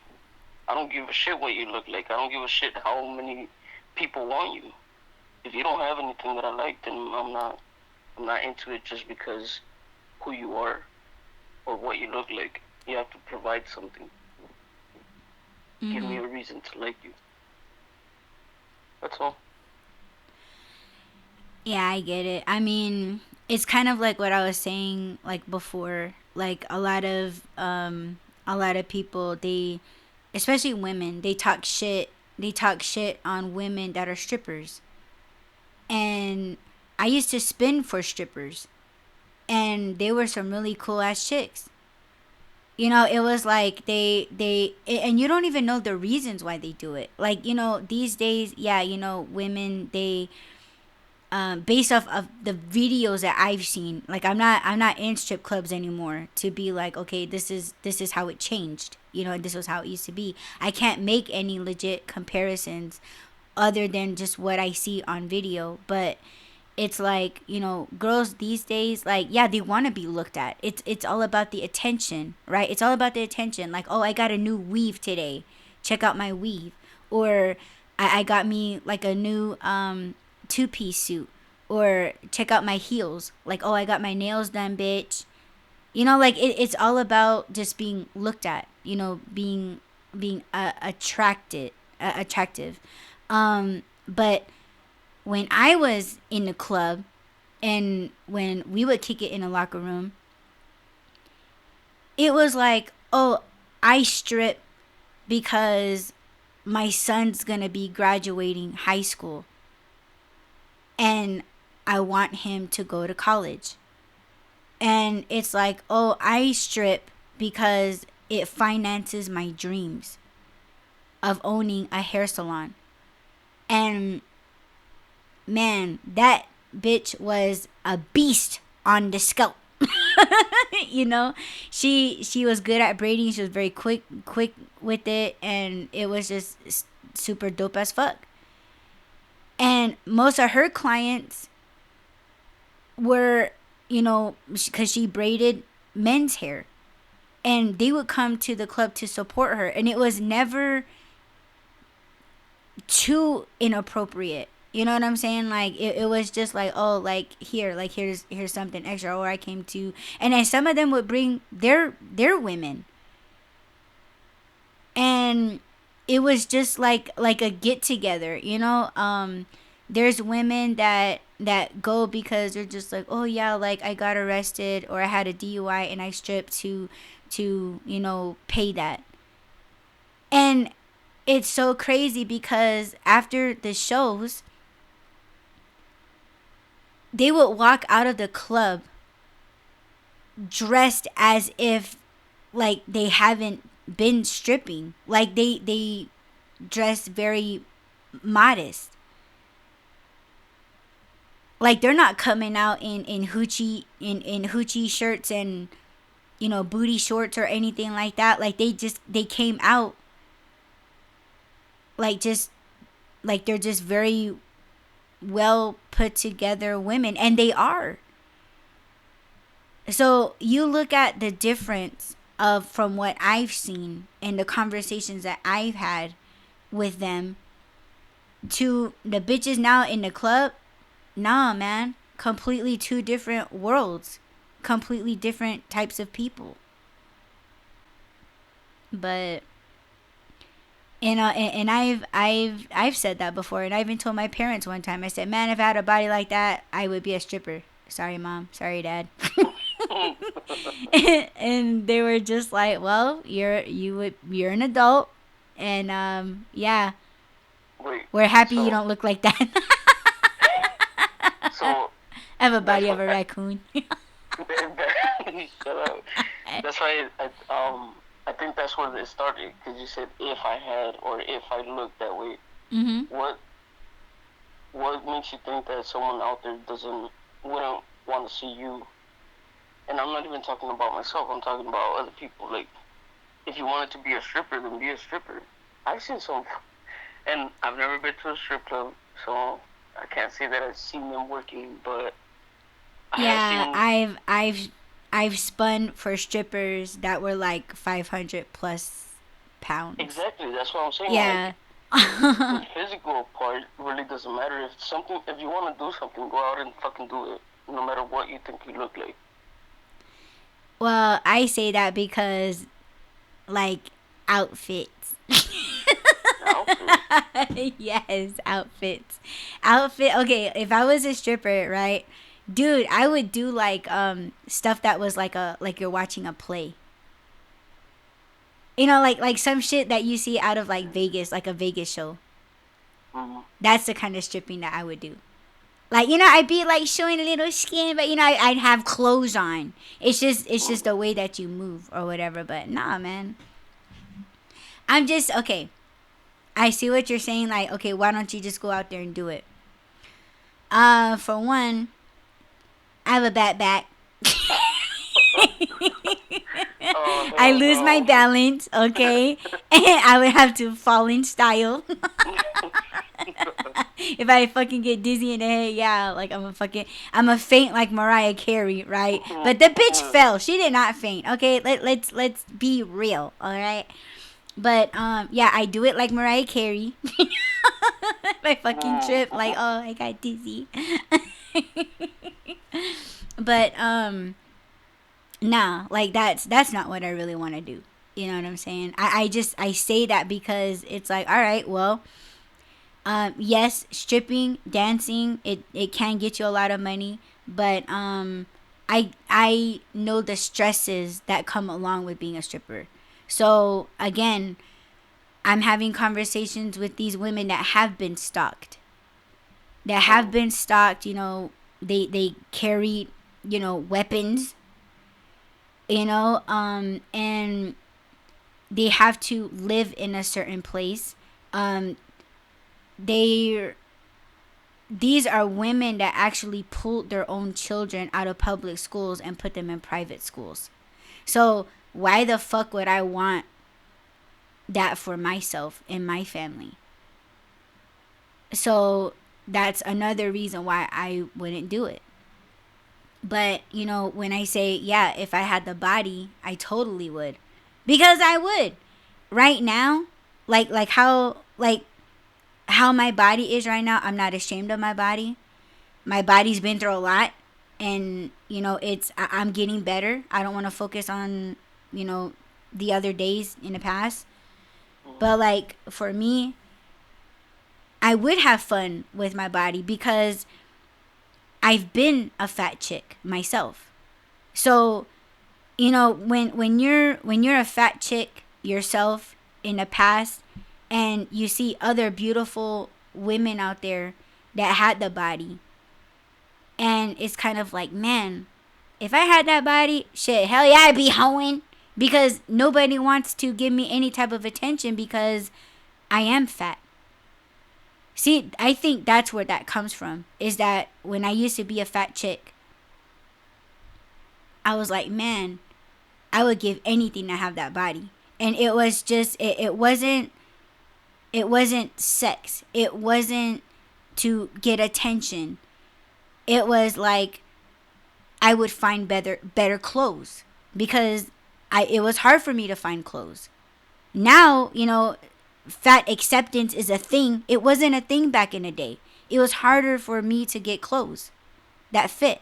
I don't give a shit what you look like. I don't give a shit how many people want you. If you don't have anything that I like, then I'm not into it just because who you are or what you look like. You have to provide something. Give me a reason to like you. That's all. Yeah, I get it. I mean, it's kind of like what I was saying like before. Like a lot of people, they, especially women, they talk shit. They talk shit on women that are strippers. And I used to spin for strippers, and they were some really cool ass chicks. You know, it was like and you don't even know the reasons why they do it. Like, you know, these days, yeah, you know, women, they based off of the videos that I've seen, like I'm not in strip clubs anymore to be like, okay, this is how it changed, you know, and this was how it used to be. I can't make any legit comparisons other than just what I see on video. But it's like, you know, girls these days, like, yeah, they want to be looked at. It's all about the attention, right? It's all about the attention. Like, oh, I got a new weave today, check out my weave. Or I got me like a new two-piece suit. Or check out my heels. Like, oh, I got my nails done, bitch. You know, like it's all about just being looked at. being attractive. But when I was in the club and when we would kick it in the locker room, it was like, oh, I strip because my son's gonna be graduating high school and I want him to go to college. And it's like, oh, I strip because it finances my dreams of owning a hair salon. And man, that bitch was a beast on the scalp. you know, she was good at braiding. She was very quick with it, and it was just super dope as fuck. And most of her clients were, because she braided men's hair, and they would come to the club to support her, and it was never too inappropriate. You know what I'm saying? Like it was just like, oh, like here's something extra, or I came to, and then some of them would bring their women, and it was just like a get together. There's women that go because they're just like, oh yeah, like I got arrested or I had a DUI and I stripped to pay that. And it's so crazy because after the shows, they would walk out of the club dressed as if like they haven't been stripping. Like they dress very modest. Like they're not coming out in hoochie shirts and booty shorts or anything like that. Like they came out like just like they're just very well put together women, and they are. So you look at the difference of from what I've seen and the conversations that I've had with them to the bitches now in the club. Nah, man, completely two different worlds, completely different types of people. But and I've said that before, and I even told my parents one time. I said, "Man, if I had a body like that, I would be a stripper." Sorry, mom. Sorry, dad. And they were just like, "Well, you're an adult, and yeah, Wait, we're happy you don't look like that." so I have a that's body of what a raccoon. shut up. That's why I think that's where it started, because you said if I had or if I looked that way. Mm-hmm. What makes you think that someone out there wouldn't want to see you? And I'm not even talking about myself. I'm talking about other people. Like, if you wanted to be a stripper, then be a stripper. I've seen some, and I've never been to a strip club, so I can't say that I've seen them working. But I have Yeah, seen I've spun for strippers that were like 500 plus pounds. exactly. That's what I'm saying. Yeah. Like, the physical part really doesn't matter. If you want to do something, go out and fucking do it, no matter what you think you look like. Well, I say that because like outfits. Outfit. Yes, outfits. Okay, if I was a stripper, right? Dude, I would do like stuff that was like you're watching a play. Like some shit that you see out of like Vegas, like a Vegas show. Mm-hmm. That's the kind of stripping that I would do. Like, I'd be like showing a little skin, but I'd have clothes on. It's just the way that you move or whatever. But nah, man. I'm just okay. I see what you're saying. Like, okay, why don't you just go out there and do it? For one, I have a bad back. Oh, I lose my balance, okay? And I would have to fall in style. If I fucking get dizzy in the head, yeah, like I'm a faint like Mariah Carey, right? But the bitch fell. She did not faint. Okay, let's be real, all right? But yeah, I do it like Mariah Carey. If I fucking trip, like, oh, I got dizzy. But nah, like that's not what I really want to do. You know what I'm saying? I say that because it's like, all right, well, yes, stripping, dancing, it can get you a lot of money, but I know the stresses that come along with being a stripper. So again, I'm having conversations with these women that have been stalked. That have been stalked, they carry, weapons, and they have to live in a certain place. Um, they these are women that actually pulled their own children out of public schools and put them in private schools. So why the fuck would I want that for myself and my family? So that's another reason why I wouldn't do it. But, when I say, yeah, if I had the body, I totally would. Because I would. Right now, how my body is right now, I'm not ashamed of my body. My body's been through a lot, and I'm getting better. I don't want to focus on, the other days in the past. But like for me, I would have fun with my body because I've been a fat chick myself. So, when you're a fat chick yourself in the past, and you see other beautiful women out there that had the body, and it's kind of like, man, if I had that body, shit, hell yeah, I'd be hoeing. Because nobody wants to give me any type of attention because I am fat. See, I think that's where that comes from. Is that when I used to be a fat chick, I was like, man, I would give anything to have that body. And it was just, it wasn't sex. It wasn't to get attention. It was like I would find better clothes because it was hard for me to find clothes. Now, fat acceptance is a thing. It wasn't a thing back in the day. It was harder for me to get clothes that fit.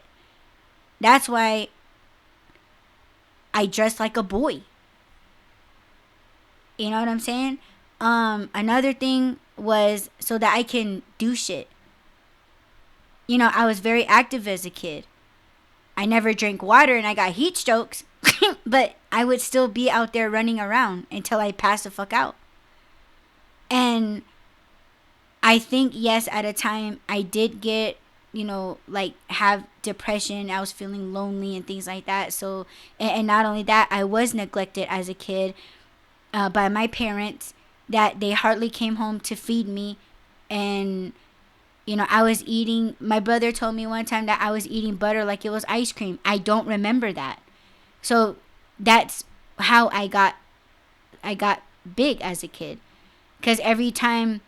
That's why I dress like a boy. You know what I'm saying? Another thing was so that I can do shit. I was very active as a kid. I never drank water and I got heat strokes, but I would still be out there running around until I passed the fuck out. And I think, yes, at a time I did get, have depression. I was feeling lonely and things like that. So, and not only that, I was neglected as a kid by my parents, that they hardly came home to feed me. And I was eating, my brother told me one time that I was eating butter like it was ice cream. I don't remember that. So that's how I got big as a kid. Because every time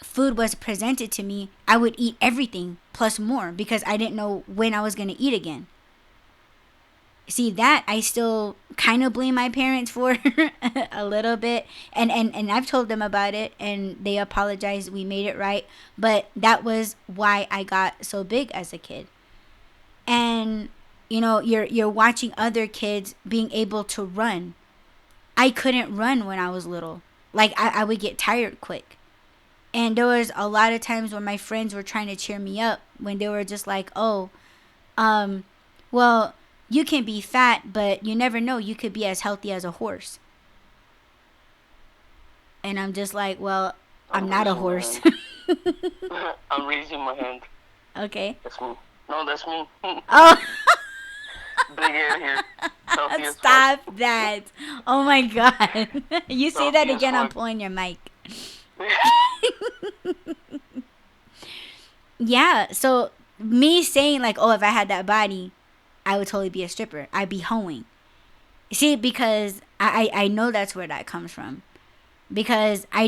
food was presented to me, I would eat everything plus more because I didn't know when I was going to eat again. See, that I still kind of blame my parents for a little bit. And I've told them about it and they apologized. We made it right. But that was why I got so big as a kid. And, you're watching other kids being able to run. I couldn't run when I was little. Like, I would get tired quick. And there was a lot of times when my friends were trying to cheer me up when they were just like, oh, well, you can be fat, but you never know. You could be as healthy as a horse. And I'm just like, well, I'm not a horse. I'm raising my hand. Okay. That's me. No, that's me. Oh. Big hair here. Stop that. Oh my God. You say that again, I'm pulling your mic. Yeah, so me saying like, oh, if I had that body, I would totally be a stripper. I'd be hoeing. See, because I know that's where that comes from. Because I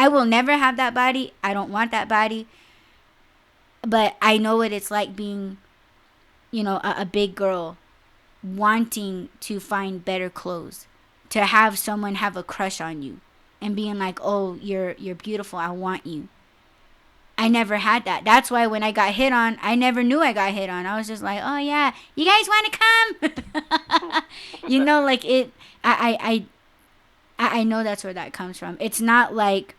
will never have that body. I don't want that body. But I know what it's like being, a big girl wanting to find better clothes. To have someone have a crush on you. And being like, oh, you're beautiful. I want you. I never had that. That's why when I got hit on, I never knew I got hit on. I was just like, oh yeah, you guys want to come? Like it. I know that's where that comes from. It's not like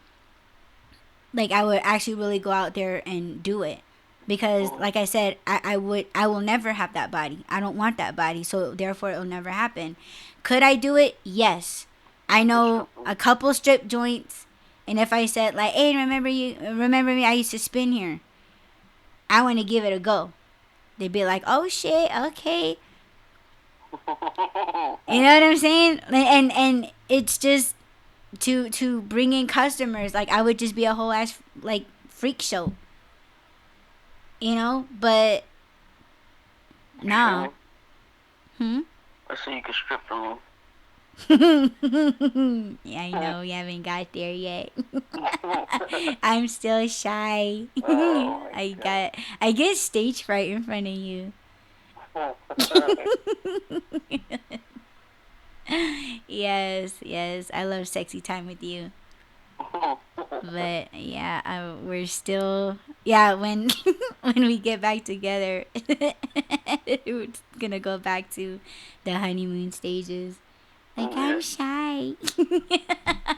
I would actually really go out there and do it. Because like I said, I will never have that body. I don't want that body, so therefore it'll never happen. Could I do it? Yes. I know a couple strip joints, and if I said like, hey, remember me, I used to spin here. I want to give it a go. They'd be like, oh shit, okay. You know what I'm saying? And it's just to bring in customers. Like I would just be a whole ass like freak show. But nah. Hmm? I say you can strip from me. Yeah, I know you haven't got there yet. I'm still shy. Oh my I get stage fright in front of you. Yes, I love sexy time with you. But yeah, we're still when when we get back together, we're gonna go back to the honeymoon stages. Like I'm shy.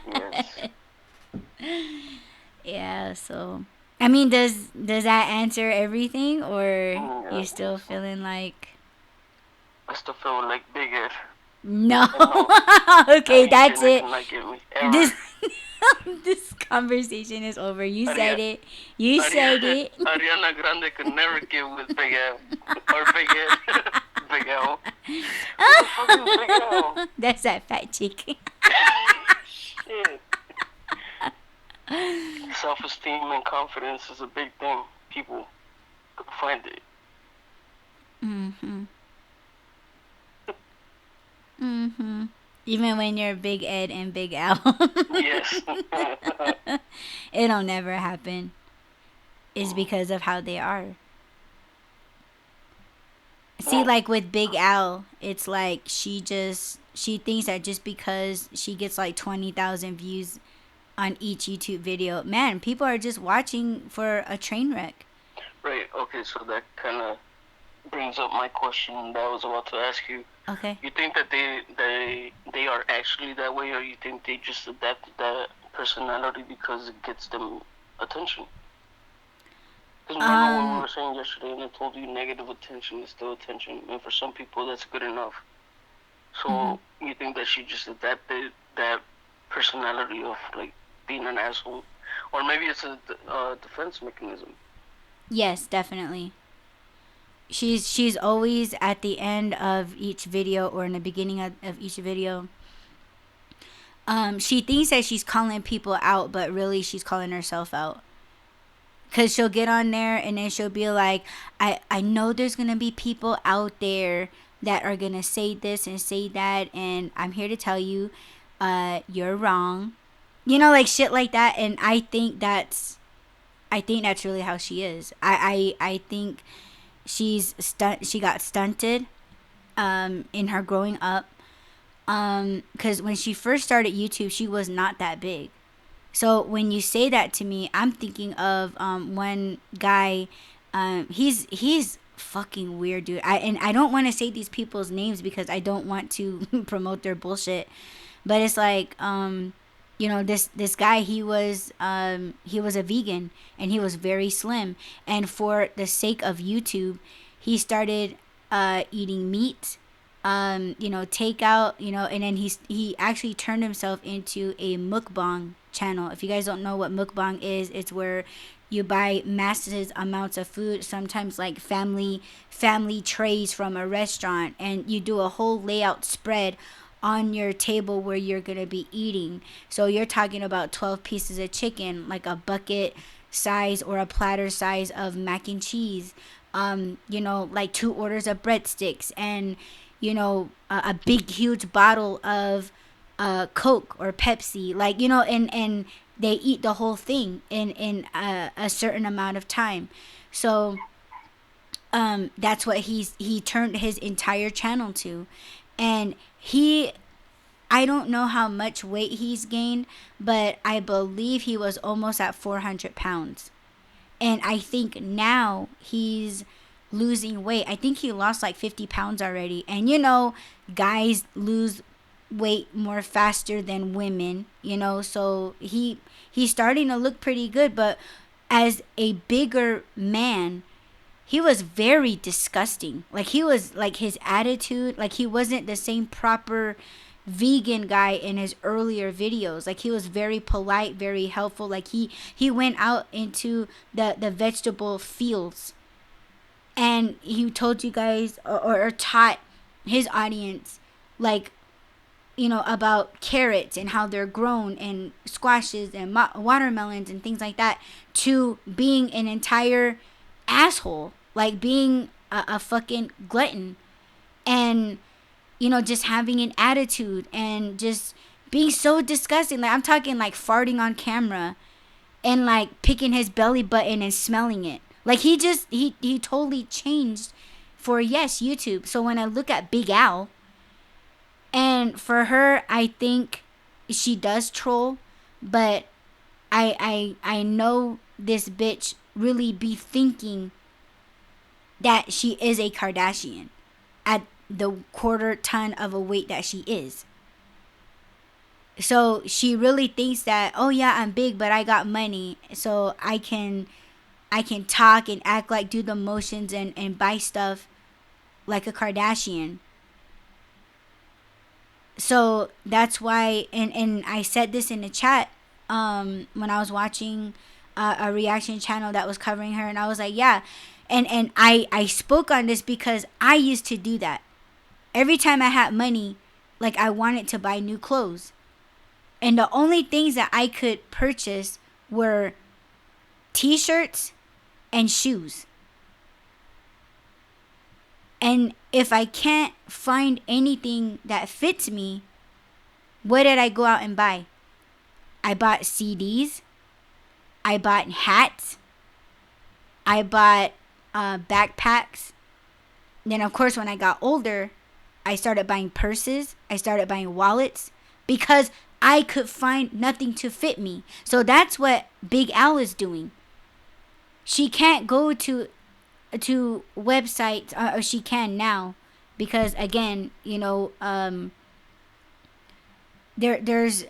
Yes. Yeah, so I mean, does that answer everything, or you Yeah, still feeling like I still feel like big head. no? No, Okay, I ain't that's saying that it. cannot get me ever. This this conversation is over. You said Aria- it. You said it. Ariana Grande could never get with Big L or Big Head. Big L. Who the fuck is Big L? That's that fat chick. Shit. Self-esteem and confidence is a big thing. People find it. Even when you're Big Ed and Big Al. Yes. It'll never happen. It's because of how they are. See, like with Big Al, it's like she thinks that just because she gets like 20,000 views on each YouTube video, man, people are just watching for a train wreck. Right. Okay. So that kind of brings up my question that I was about to ask you. Okay. You think that they are actually that way, or you think they just adapted that personality because it gets them attention? Because remember what we were saying yesterday, and I told you negative attention is still attention, and for some people that's good enough. So you think that she just adapted that personality of like being an asshole, or maybe it's a defense mechanism? Yes, definitely. She's always at the end of each video or in the beginning of each video. She thinks that she's calling people out, but really she's calling herself out. Cause she'll get on there and then she'll be like, I know there's gonna be people out there that are gonna say this and say that, and I'm here to tell you, you're wrong. Like shit like that. And I think that's really how she is. I think she got stunted in her growing up. Because when she first started YouTube, she was not that big. So when you say that to me, I'm thinking of one guy. He's fucking weird, dude. I don't want to say these people's names because I don't want to promote their bullshit. But it's like this guy, he was a vegan and he was very slim, and for the sake of YouTube, he started eating meat, takeout, and then he actually turned himself into a mukbang channel. If you guys don't know what mukbang is, it's where you buy massive amounts of food, sometimes like family trays from a restaurant, and you do a whole layout spread on your table where you're going to be eating. So you're talking about 12 pieces of chicken, like a bucket size or a platter size of mac and cheese, like 2 orders of breadsticks, and a big huge bottle of Coke or Pepsi, and they eat the whole thing in a certain amount of time. So that's what he turned his entire channel to. And I don't know how much weight he's gained, but I believe he was almost at 400 pounds. And I think now he's losing weight. I think he lost like 50 pounds already. And you know, guys lose weight more faster than women, you know, so he's starting to look pretty good. But as a bigger man, he was very disgusting. Like, he was like, his attitude, like, he wasn't the same proper vegan guy in his earlier videos. Like, he was very polite, very helpful. Like, he went out into the vegetable fields, and he told you guys, or taught his audience, like, you know, about carrots and how they're grown, and squashes and watermelons and things like that, to being an entire asshole, like being a fucking glutton, and, you know, just having an attitude, and just being so disgusting. Like, I'm talking like farting on camera, and like picking his belly button and smelling it. Like, he totally changed for, yes, YouTube. So when I look at Big Al, and for her, I think she does troll, but I know this bitch really be thinking that she is a Kardashian at the quarter ton of a weight that she is. So she really thinks that, oh yeah, I'm big, but I got money, so I can talk and act like, do the motions, and buy stuff like a Kardashian. So that's why, and I said this in the chat, when I was watching a reaction channel that was covering her, and I was like, yeah, and I spoke on this because I used to do that. Every time I had money, like, I wanted to buy new clothes, and the only things that I could purchase were t-shirts and shoes. And if I can't find anything that fits me, what did I go out and buy? I bought CDs. I bought hats. I bought backpacks. Then, of course, when I got older, I started buying purses. I started buying wallets, because I could find nothing to fit me. So that's what Big Al is doing. She can't go to websites, or she can now, because, again, you know, there's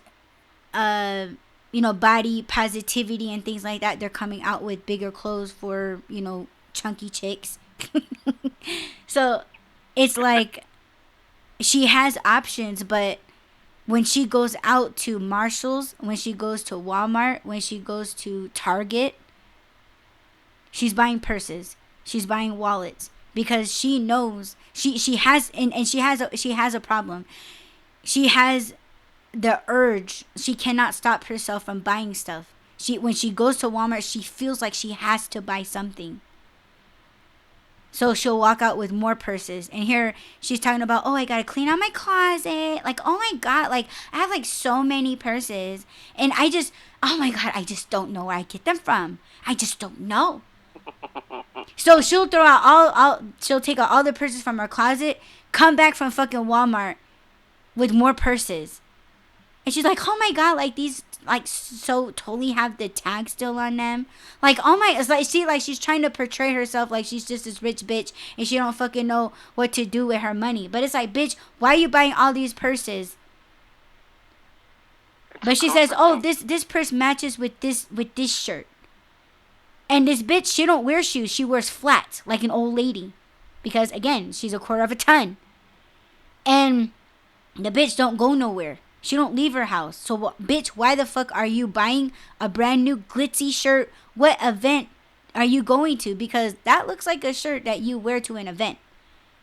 you know, body positivity and things like that. They're coming out with bigger clothes for, you know, chunky chicks. So it's like, she has options, but when she goes out to Marshall's, when she goes to Walmart, when she goes to Target, she's buying purses. She's buying wallets, because she knows she has, and she has a problem. She has the urge. She cannot stop herself from buying stuff. When she goes to Walmart, she feels like she has to buy something. So she'll walk out with more purses. And here she's talking about, oh, I gotta clean out my closet. Like, oh my God, like, I have like so many purses, and oh my God, I just don't know where I get them from. I just don't know. So she'll throw out she'll take out all the purses from her closet, come back from fucking Walmart with more purses. And she's like, oh my God, like, these, like, so totally have the tag still on them. Like, oh my, it's like, she's trying to portray herself like she's just this rich bitch, and she don't fucking know what to do with her money. But it's like, bitch, why are you buying all these purses? But she says, oh, this purse matches with this shirt. And this bitch, she don't wear shoes. She wears flats like an old lady. Because, again, she's a quarter of a ton. And the bitch don't go nowhere. She don't leave her house. So, bitch, why the fuck are you buying a brand new glitzy shirt? What event are you going to? Because that looks like a shirt that you wear to an event.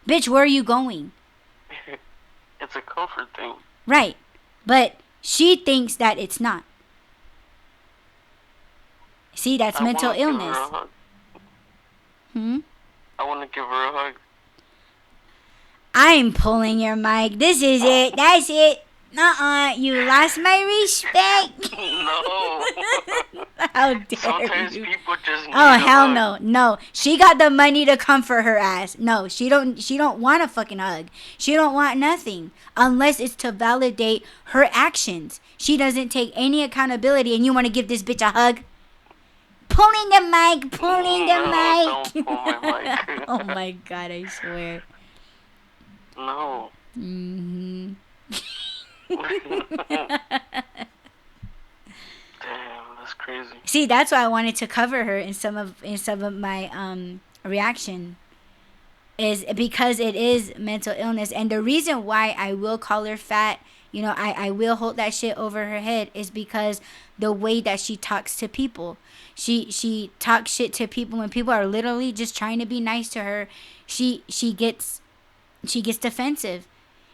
Bitch, where are you going? It's a comfort thing. Right. But she thinks that it's not. See, that's mental illness. I want to give her a hug. I'm pulling your mic. This is it. That's it. You lost my respect. No. How dare Sometimes you? people just need Oh, a hell hug. no. No. She got the money to comfort her ass. No, she don't want a fucking hug. She don't want nothing. Unless it's to validate her actions. She doesn't take any accountability, and you want to give this bitch a hug? pulling the mic, pulling the No, don't pull my mic. mic. Oh my god, I swear. No. Mm-hmm. Damn, that's crazy. See, that's why I wanted to cover her in some of my reaction, is because it is mental illness. And the reason why I will call her fat, I will hold that shit over her head, is because the way that she talks to people. She talks shit to people when people are literally just trying to be nice to her. She gets defensive.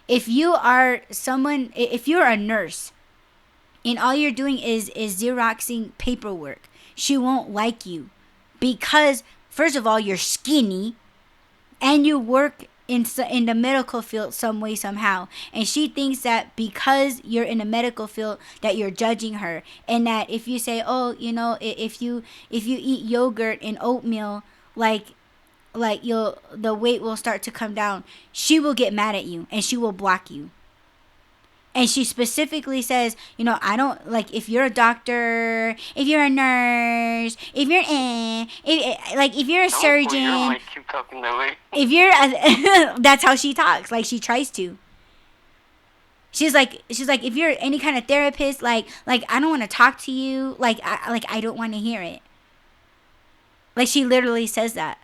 If you are someone, if you're a nurse and all you're doing is xeroxing paperwork, she won't like you because first of all you're skinny and you work in the medical field some way somehow, and she thinks that because you're in the medical field that you're judging her, and that if you say, oh, if you eat yogurt and oatmeal, like the weight will start to come down, she will get mad at you and she will block you. And she specifically says, I don't like, if you're a doctor, if you're a nurse, if you're if you're a surgeon, keep talking that way. if you're that's how she talks. Like, she tries to. She's like, if you're any kind of therapist, like I don't want to talk to you. I don't want to hear it. Like, she literally says that.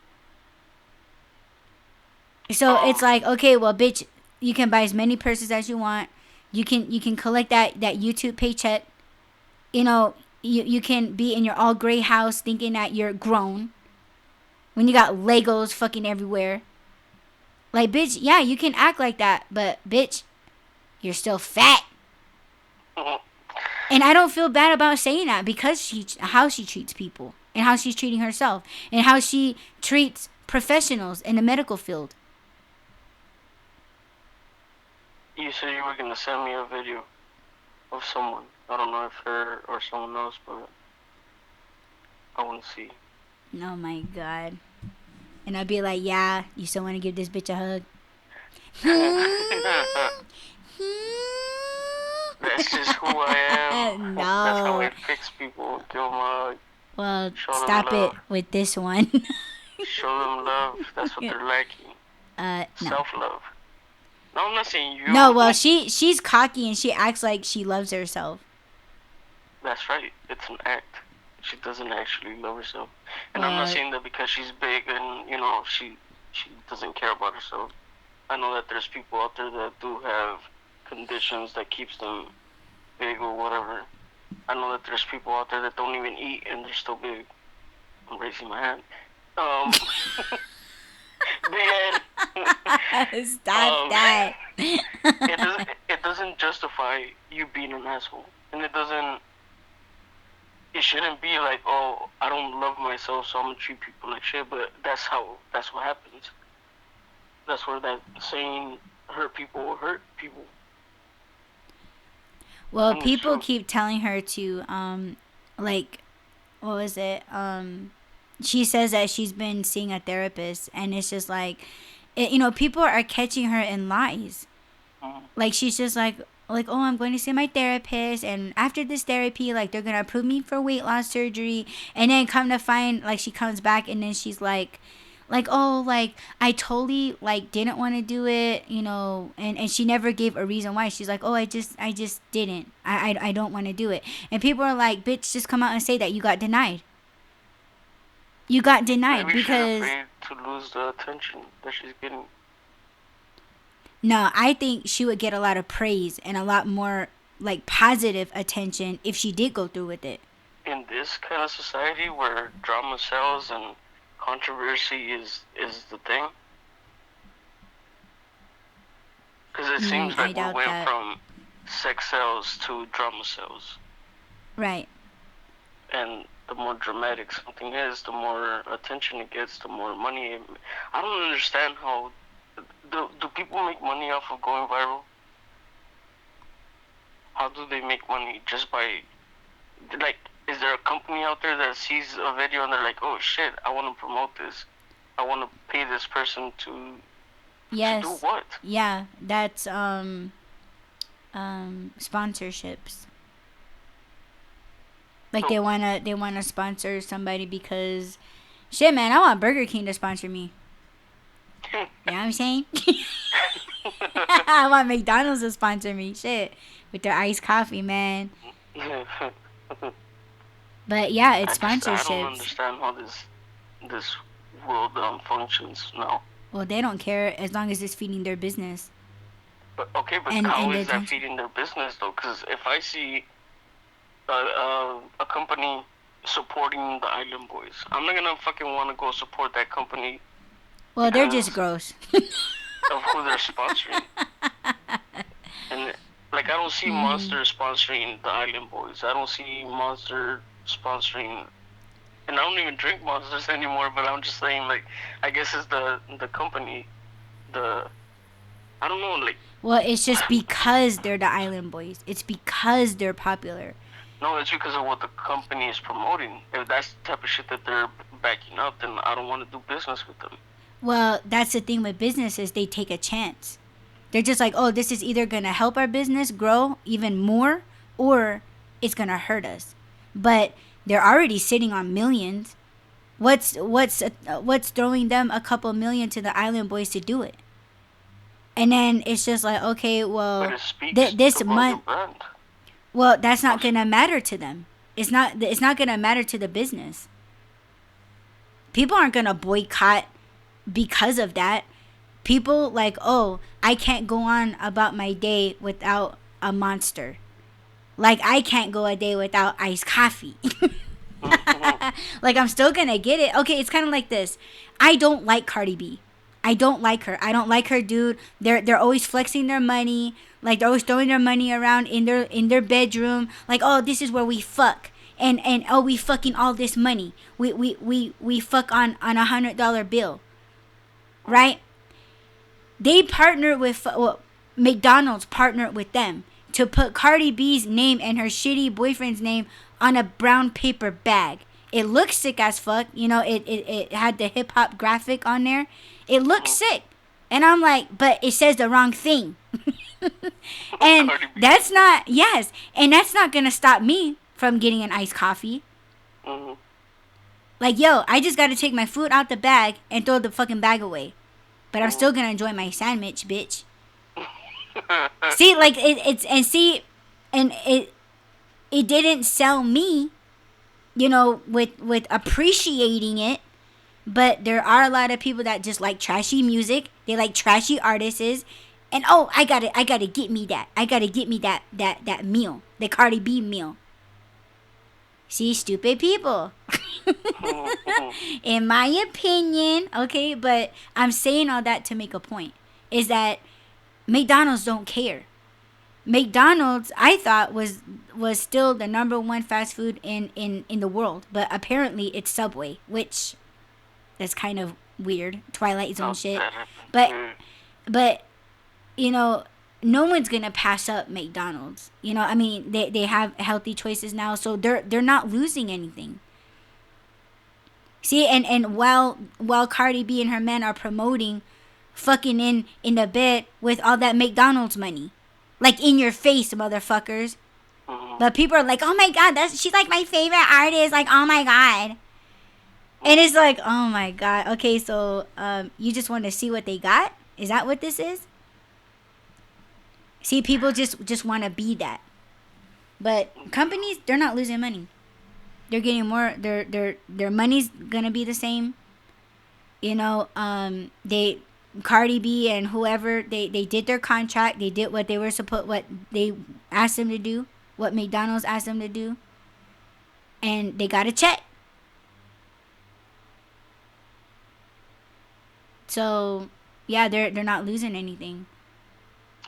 So it's like, okay, well, bitch, you can buy as many purses as you want. You can collect that YouTube paycheck. You can be in your all gray house thinking that you're grown when you got Legos fucking everywhere. Like, bitch, yeah, you can act like that, but bitch, you're still fat. And I don't feel bad about saying that, because how she treats people and how she's treating herself and how she treats professionals in the medical field. You said you were gonna send me a video of someone. I don't know if her or someone else, but I want to see. Oh my god. And I'd be like, yeah, you still want to give this bitch a hug? That's just who I am. No. That's how I fix people. Give them a hug. Well, stop it with this one. Show them love. That's what they're lacking. No. Self-love. No, I'm not saying you. No, well, she's cocky and she acts like she loves herself. That's right. It's an act. She doesn't actually love herself. And I'm not saying that because she's big and, she doesn't care about herself. I know that there's people out there that do have conditions that keeps them big or whatever. I know that there's people out there that don't even eat and they're still big. I'm raising my hand. Stop that. It doesn't justify you being an asshole, and it shouldn't be like, oh, I don't love myself, so I'm gonna treat people like shit. But that's what happens. That's where that saying hurt people will hurt people. Well, people keep telling her to what was it? She says that she's been seeing a therapist, and it's just like, people are catching her in lies. Like, she's just like, oh, I'm going to see my therapist, and after this therapy, like, they're gonna approve me for weight loss surgery, and then come to find, like, she comes back and then she's like, oh, like, I totally, like, didn't want to do it, and she never gave a reason why. She's like, oh, I just didn't. I don't want to do it. And people are like, bitch, just come out and say that you got denied. You got denied. Maybe because she's afraid to lose the attention that she's getting. No, I think she would get a lot of praise and a lot more, like, positive attention if she did go through with it. In this kind of society where drama sells and controversy is the thing, because it seems like we went from sex sells to drama sells. Right. And the more dramatic something is, the more attention it gets, the more money. I don't understand how. Do people make money off of going viral? How do they make money? Just by, like, is there a company out there that sees a video and they're like, oh shit, I want to promote this. I want to pay this person to Yes. To do what? Yeah, that's sponsorships. Like they wanna sponsor somebody because shit, man, I want Burger King to sponsor me. You know what I'm saying? I want McDonald's to sponsor me. Shit. With their iced coffee, man. But yeah, it's I don't sponsorships. understand how this world functions now. Well, they don't care as long as it's feeding their business. But okay, but And how the is that attention. feeding their business though? Because if I see a company supporting the Island Boys, I'm not gonna fucking want to go support that company Well, they're just because gross. of who they're sponsoring. And like, I don't see Monster sponsoring the Island Boys. I don't see Monster sponsoring, and I don't even drink Monsters anymore. But I'm just saying, like, I guess it's the company, the I don't know, like. Well, it's just because they're the Island Boys. It's because they're popular. No, it's because of what the company is promoting. If that's the type of shit that they're backing up, then I don't want to do business with them. Well, that's the thing with businesses. They take a chance. They're just like, oh, this is either going to help our business grow even more or it's going to hurt us. But they're already sitting on millions. What's throwing them a couple million to the Island Boys to do it? And then it's just like, okay, well, this month, well, that's not going to matter to them. It's not going to matter to the business. People aren't going to boycott because of that. People like, oh, I can't go on about my day without a Monster. Like, I can't go a day without iced coffee. Like, I'm still gonna get it. Okay, it's kind of like this. I don't like Cardi B. I don't like her. I don't like her, dude. They're always flexing their money. Like, they're always throwing their money around in their bedroom. Like, oh, this is where we fuck. And oh, we fucking all this money. We fuck on $100 bill. Right? They partnered with, well, McDonald's partnered with them to put Cardi B's name and her shitty boyfriend's name on a brown paper bag. It looks sick as fuck. You know, it had the hip hop graphic on there. It looks sick. And I'm like, but it says the wrong thing. And that's not, yes. And that's not going to stop me from getting an iced coffee. Like, yo, I just got to take my food out the bag and throw the fucking bag away. But I'm still gonna enjoy my sandwich, bitch. See, like it didn't sell me, you know, with appreciating it. But there are a lot of people that just like trashy music. They like trashy artists, and oh, I gotta get me that. I gotta get me that meal, the Cardi B meal. See, stupid people. In my opinion, okay, but I'm saying all that to make a point, is that McDonald's don't care. McDonald's, I thought, was still the number one fast food in the world, but apparently it's Subway, which that's kind of weird, Twilight Zone shit. But you know, no one's gonna pass up McDonald's. You know, I mean, they have healthy choices now, so they're not losing anything. See, and while Cardi B and her men are promoting fucking in the bed with all that McDonald's money, like, in your face, motherfuckers. But people are like, oh my god, she's like my favorite artist, like, oh my god. And it's like, oh my god. Okay, so you just want to see what they got? Is that what this is? See, people just want to be that. But companies, they're not losing money. They're getting more. Their money's gonna be the same. You know, Cardi B and whoever, they did their contract. They did what they asked them to do, what McDonald's asked them to do, and they got a check. So yeah, they're not losing anything.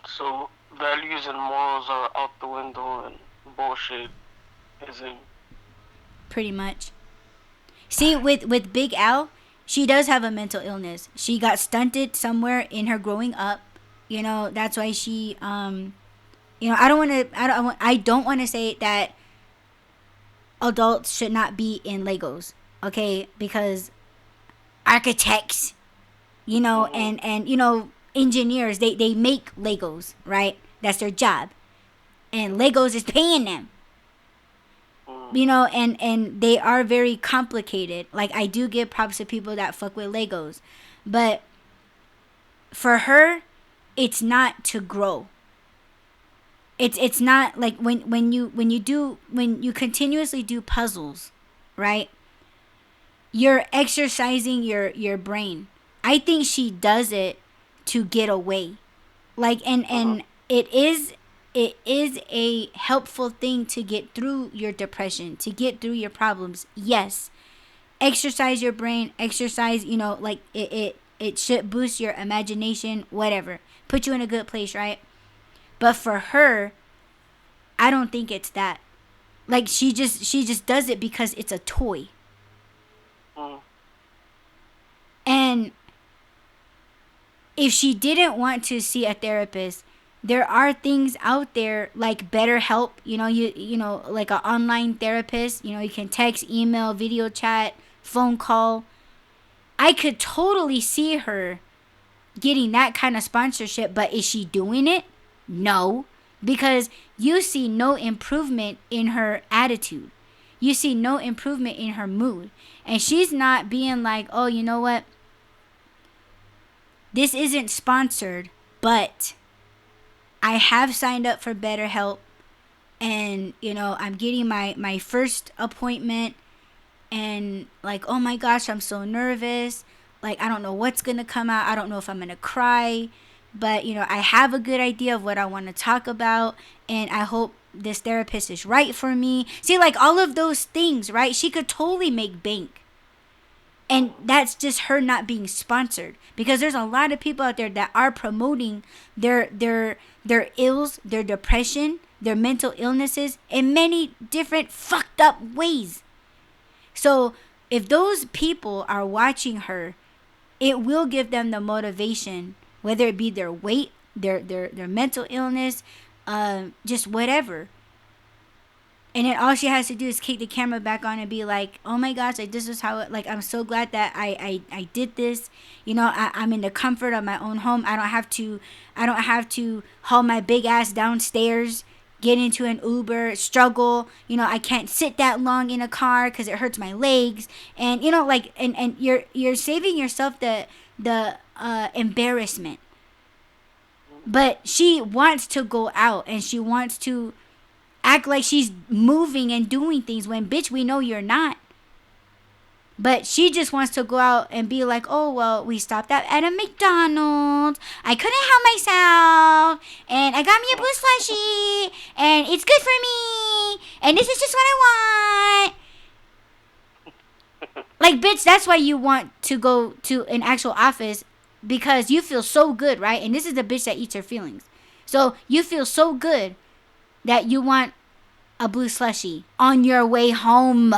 So values and morals are out the window, and bullshit is in. Pretty much. See, with Big Al, she does have a mental illness. She got stunted somewhere in her growing up. You know, that's why she you know, I don't want to say that adults should not be in Legos, okay? Because architects, you know, and you know, engineers, they make Legos, right? That's their job. And Legos is paying them. you know, and they are very complicated. Like, I do give props to people that fuck with Legos, but for her, it's not to grow. It's not like when you continuously do puzzles, right? You're exercising your brain. I think she does it to get away. Like, and it is a helpful thing to get through your depression, to get through your problems. Yes. Exercise your brain, exercise, you know, like it should boost your imagination, whatever. Put you in a good place, right? But for her, I don't think it's that. Like, she just does it because it's a toy. And if she didn't want to see a therapist, there are things out there like BetterHelp, you know, you know, like an online therapist, you know, you can text, email, video chat, phone call. I could totally see her getting that kind of sponsorship, but is she doing it? No, because you see no improvement in her attitude. You see no improvement in her mood. And she's not being like, oh, you know what? This isn't sponsored, but I have signed up for BetterHelp, and, you know, I'm getting my first appointment, and like, oh my gosh, I'm so nervous. Like, I don't know what's going to come out. I don't know if I'm going to cry, but, you know, I have a good idea of what I want to talk about, and I hope this therapist is right for me. See, like, all of those things, right? She could totally make bank. And that's just her not being sponsored, because there's a lot of people out there that are promoting their ills, their depression, their mental illnesses in many different fucked up ways. So if those people are watching her, it will give them the motivation, whether it be their weight, their mental illness, just whatever. And then all she has to do is kick the camera back on and be like, oh my gosh, like, this is how it, like, I'm so glad that I did this. You know, I'm in the comfort of my own home. I don't have to haul my big ass downstairs, get into an Uber, struggle. You know, I can't sit that long in a car because it hurts my legs. And, you know, like, and you're saving yourself the embarrassment. But she wants to go out, and she wants to act like she's moving and doing things when, bitch, we know you're not. But she just wants to go out and be like, oh, well, we stopped at a McDonald's. I couldn't help myself. And I got me a blue slushie. And it's good for me. And this is just what I want. Like, bitch, that's why you want to go to an actual office, because you feel so good, right? And this is the bitch that eats her feelings. So you feel so good that you want a blue slushie on your way home.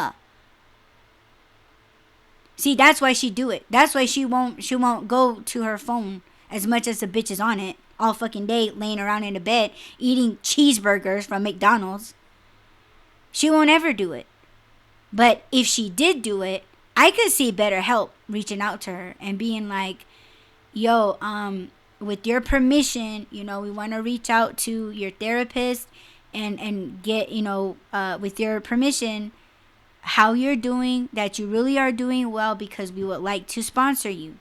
See, that's why she do it. That's why she won't go to her phone as much as the bitch is on it all fucking day, laying around in the bed eating cheeseburgers from McDonald's. She won't ever do it. But if she did do it, I could see BetterHelp reaching out to her and being like, yo, with your permission, you know, we want to reach out to your therapist and get, you know, with your permission, how you're doing, that you really are doing well, because we would like to sponsor you.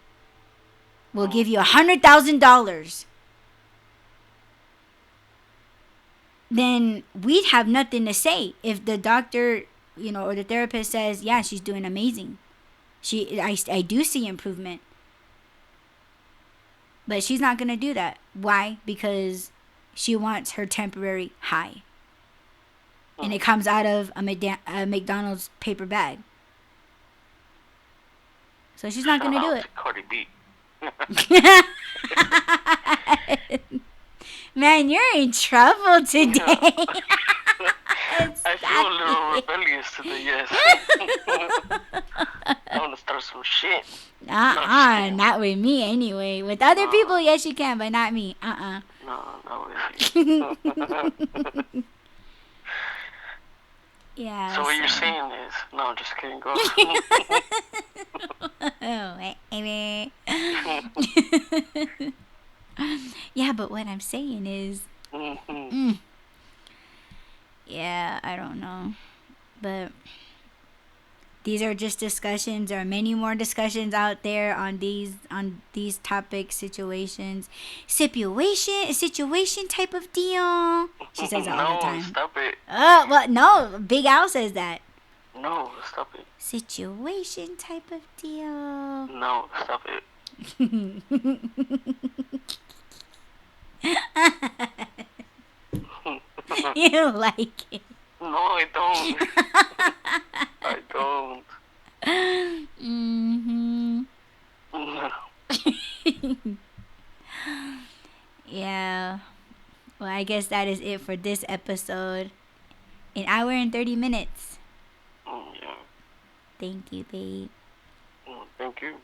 We'll give you $100,000. Then we'd have nothing to say if the doctor, you know, or the therapist says, yeah, she's doing amazing. I do see improvement. But she's not going to do that. Why? Because she wants her temporary high. And it comes out of a McDonald's paper bag. So she's not going to do it. Cardi B. Man, you're in trouble today. I feel a little rebellious today, yes. I want to start some shit. Not with me anyway. With other people, yes you can, but not me. No, not with you. Yeah. So what you're saying is, no, I'm just kidding. Go. Yeah, but what I'm saying is, yeah, I don't know. But these are just discussions. There are many more discussions out there on these topic situations. Situation type of deal. She says it all the No, time. stop it. Well, no, Big Al says that. No, stop it. Situation type of deal. No, stop it. You don't like it. No, I don't. I don't. Mm-hmm. No. Yeah. Well, I guess that is it for this episode. An hour and 30 minutes. Yeah. Thank you, babe. Thank you.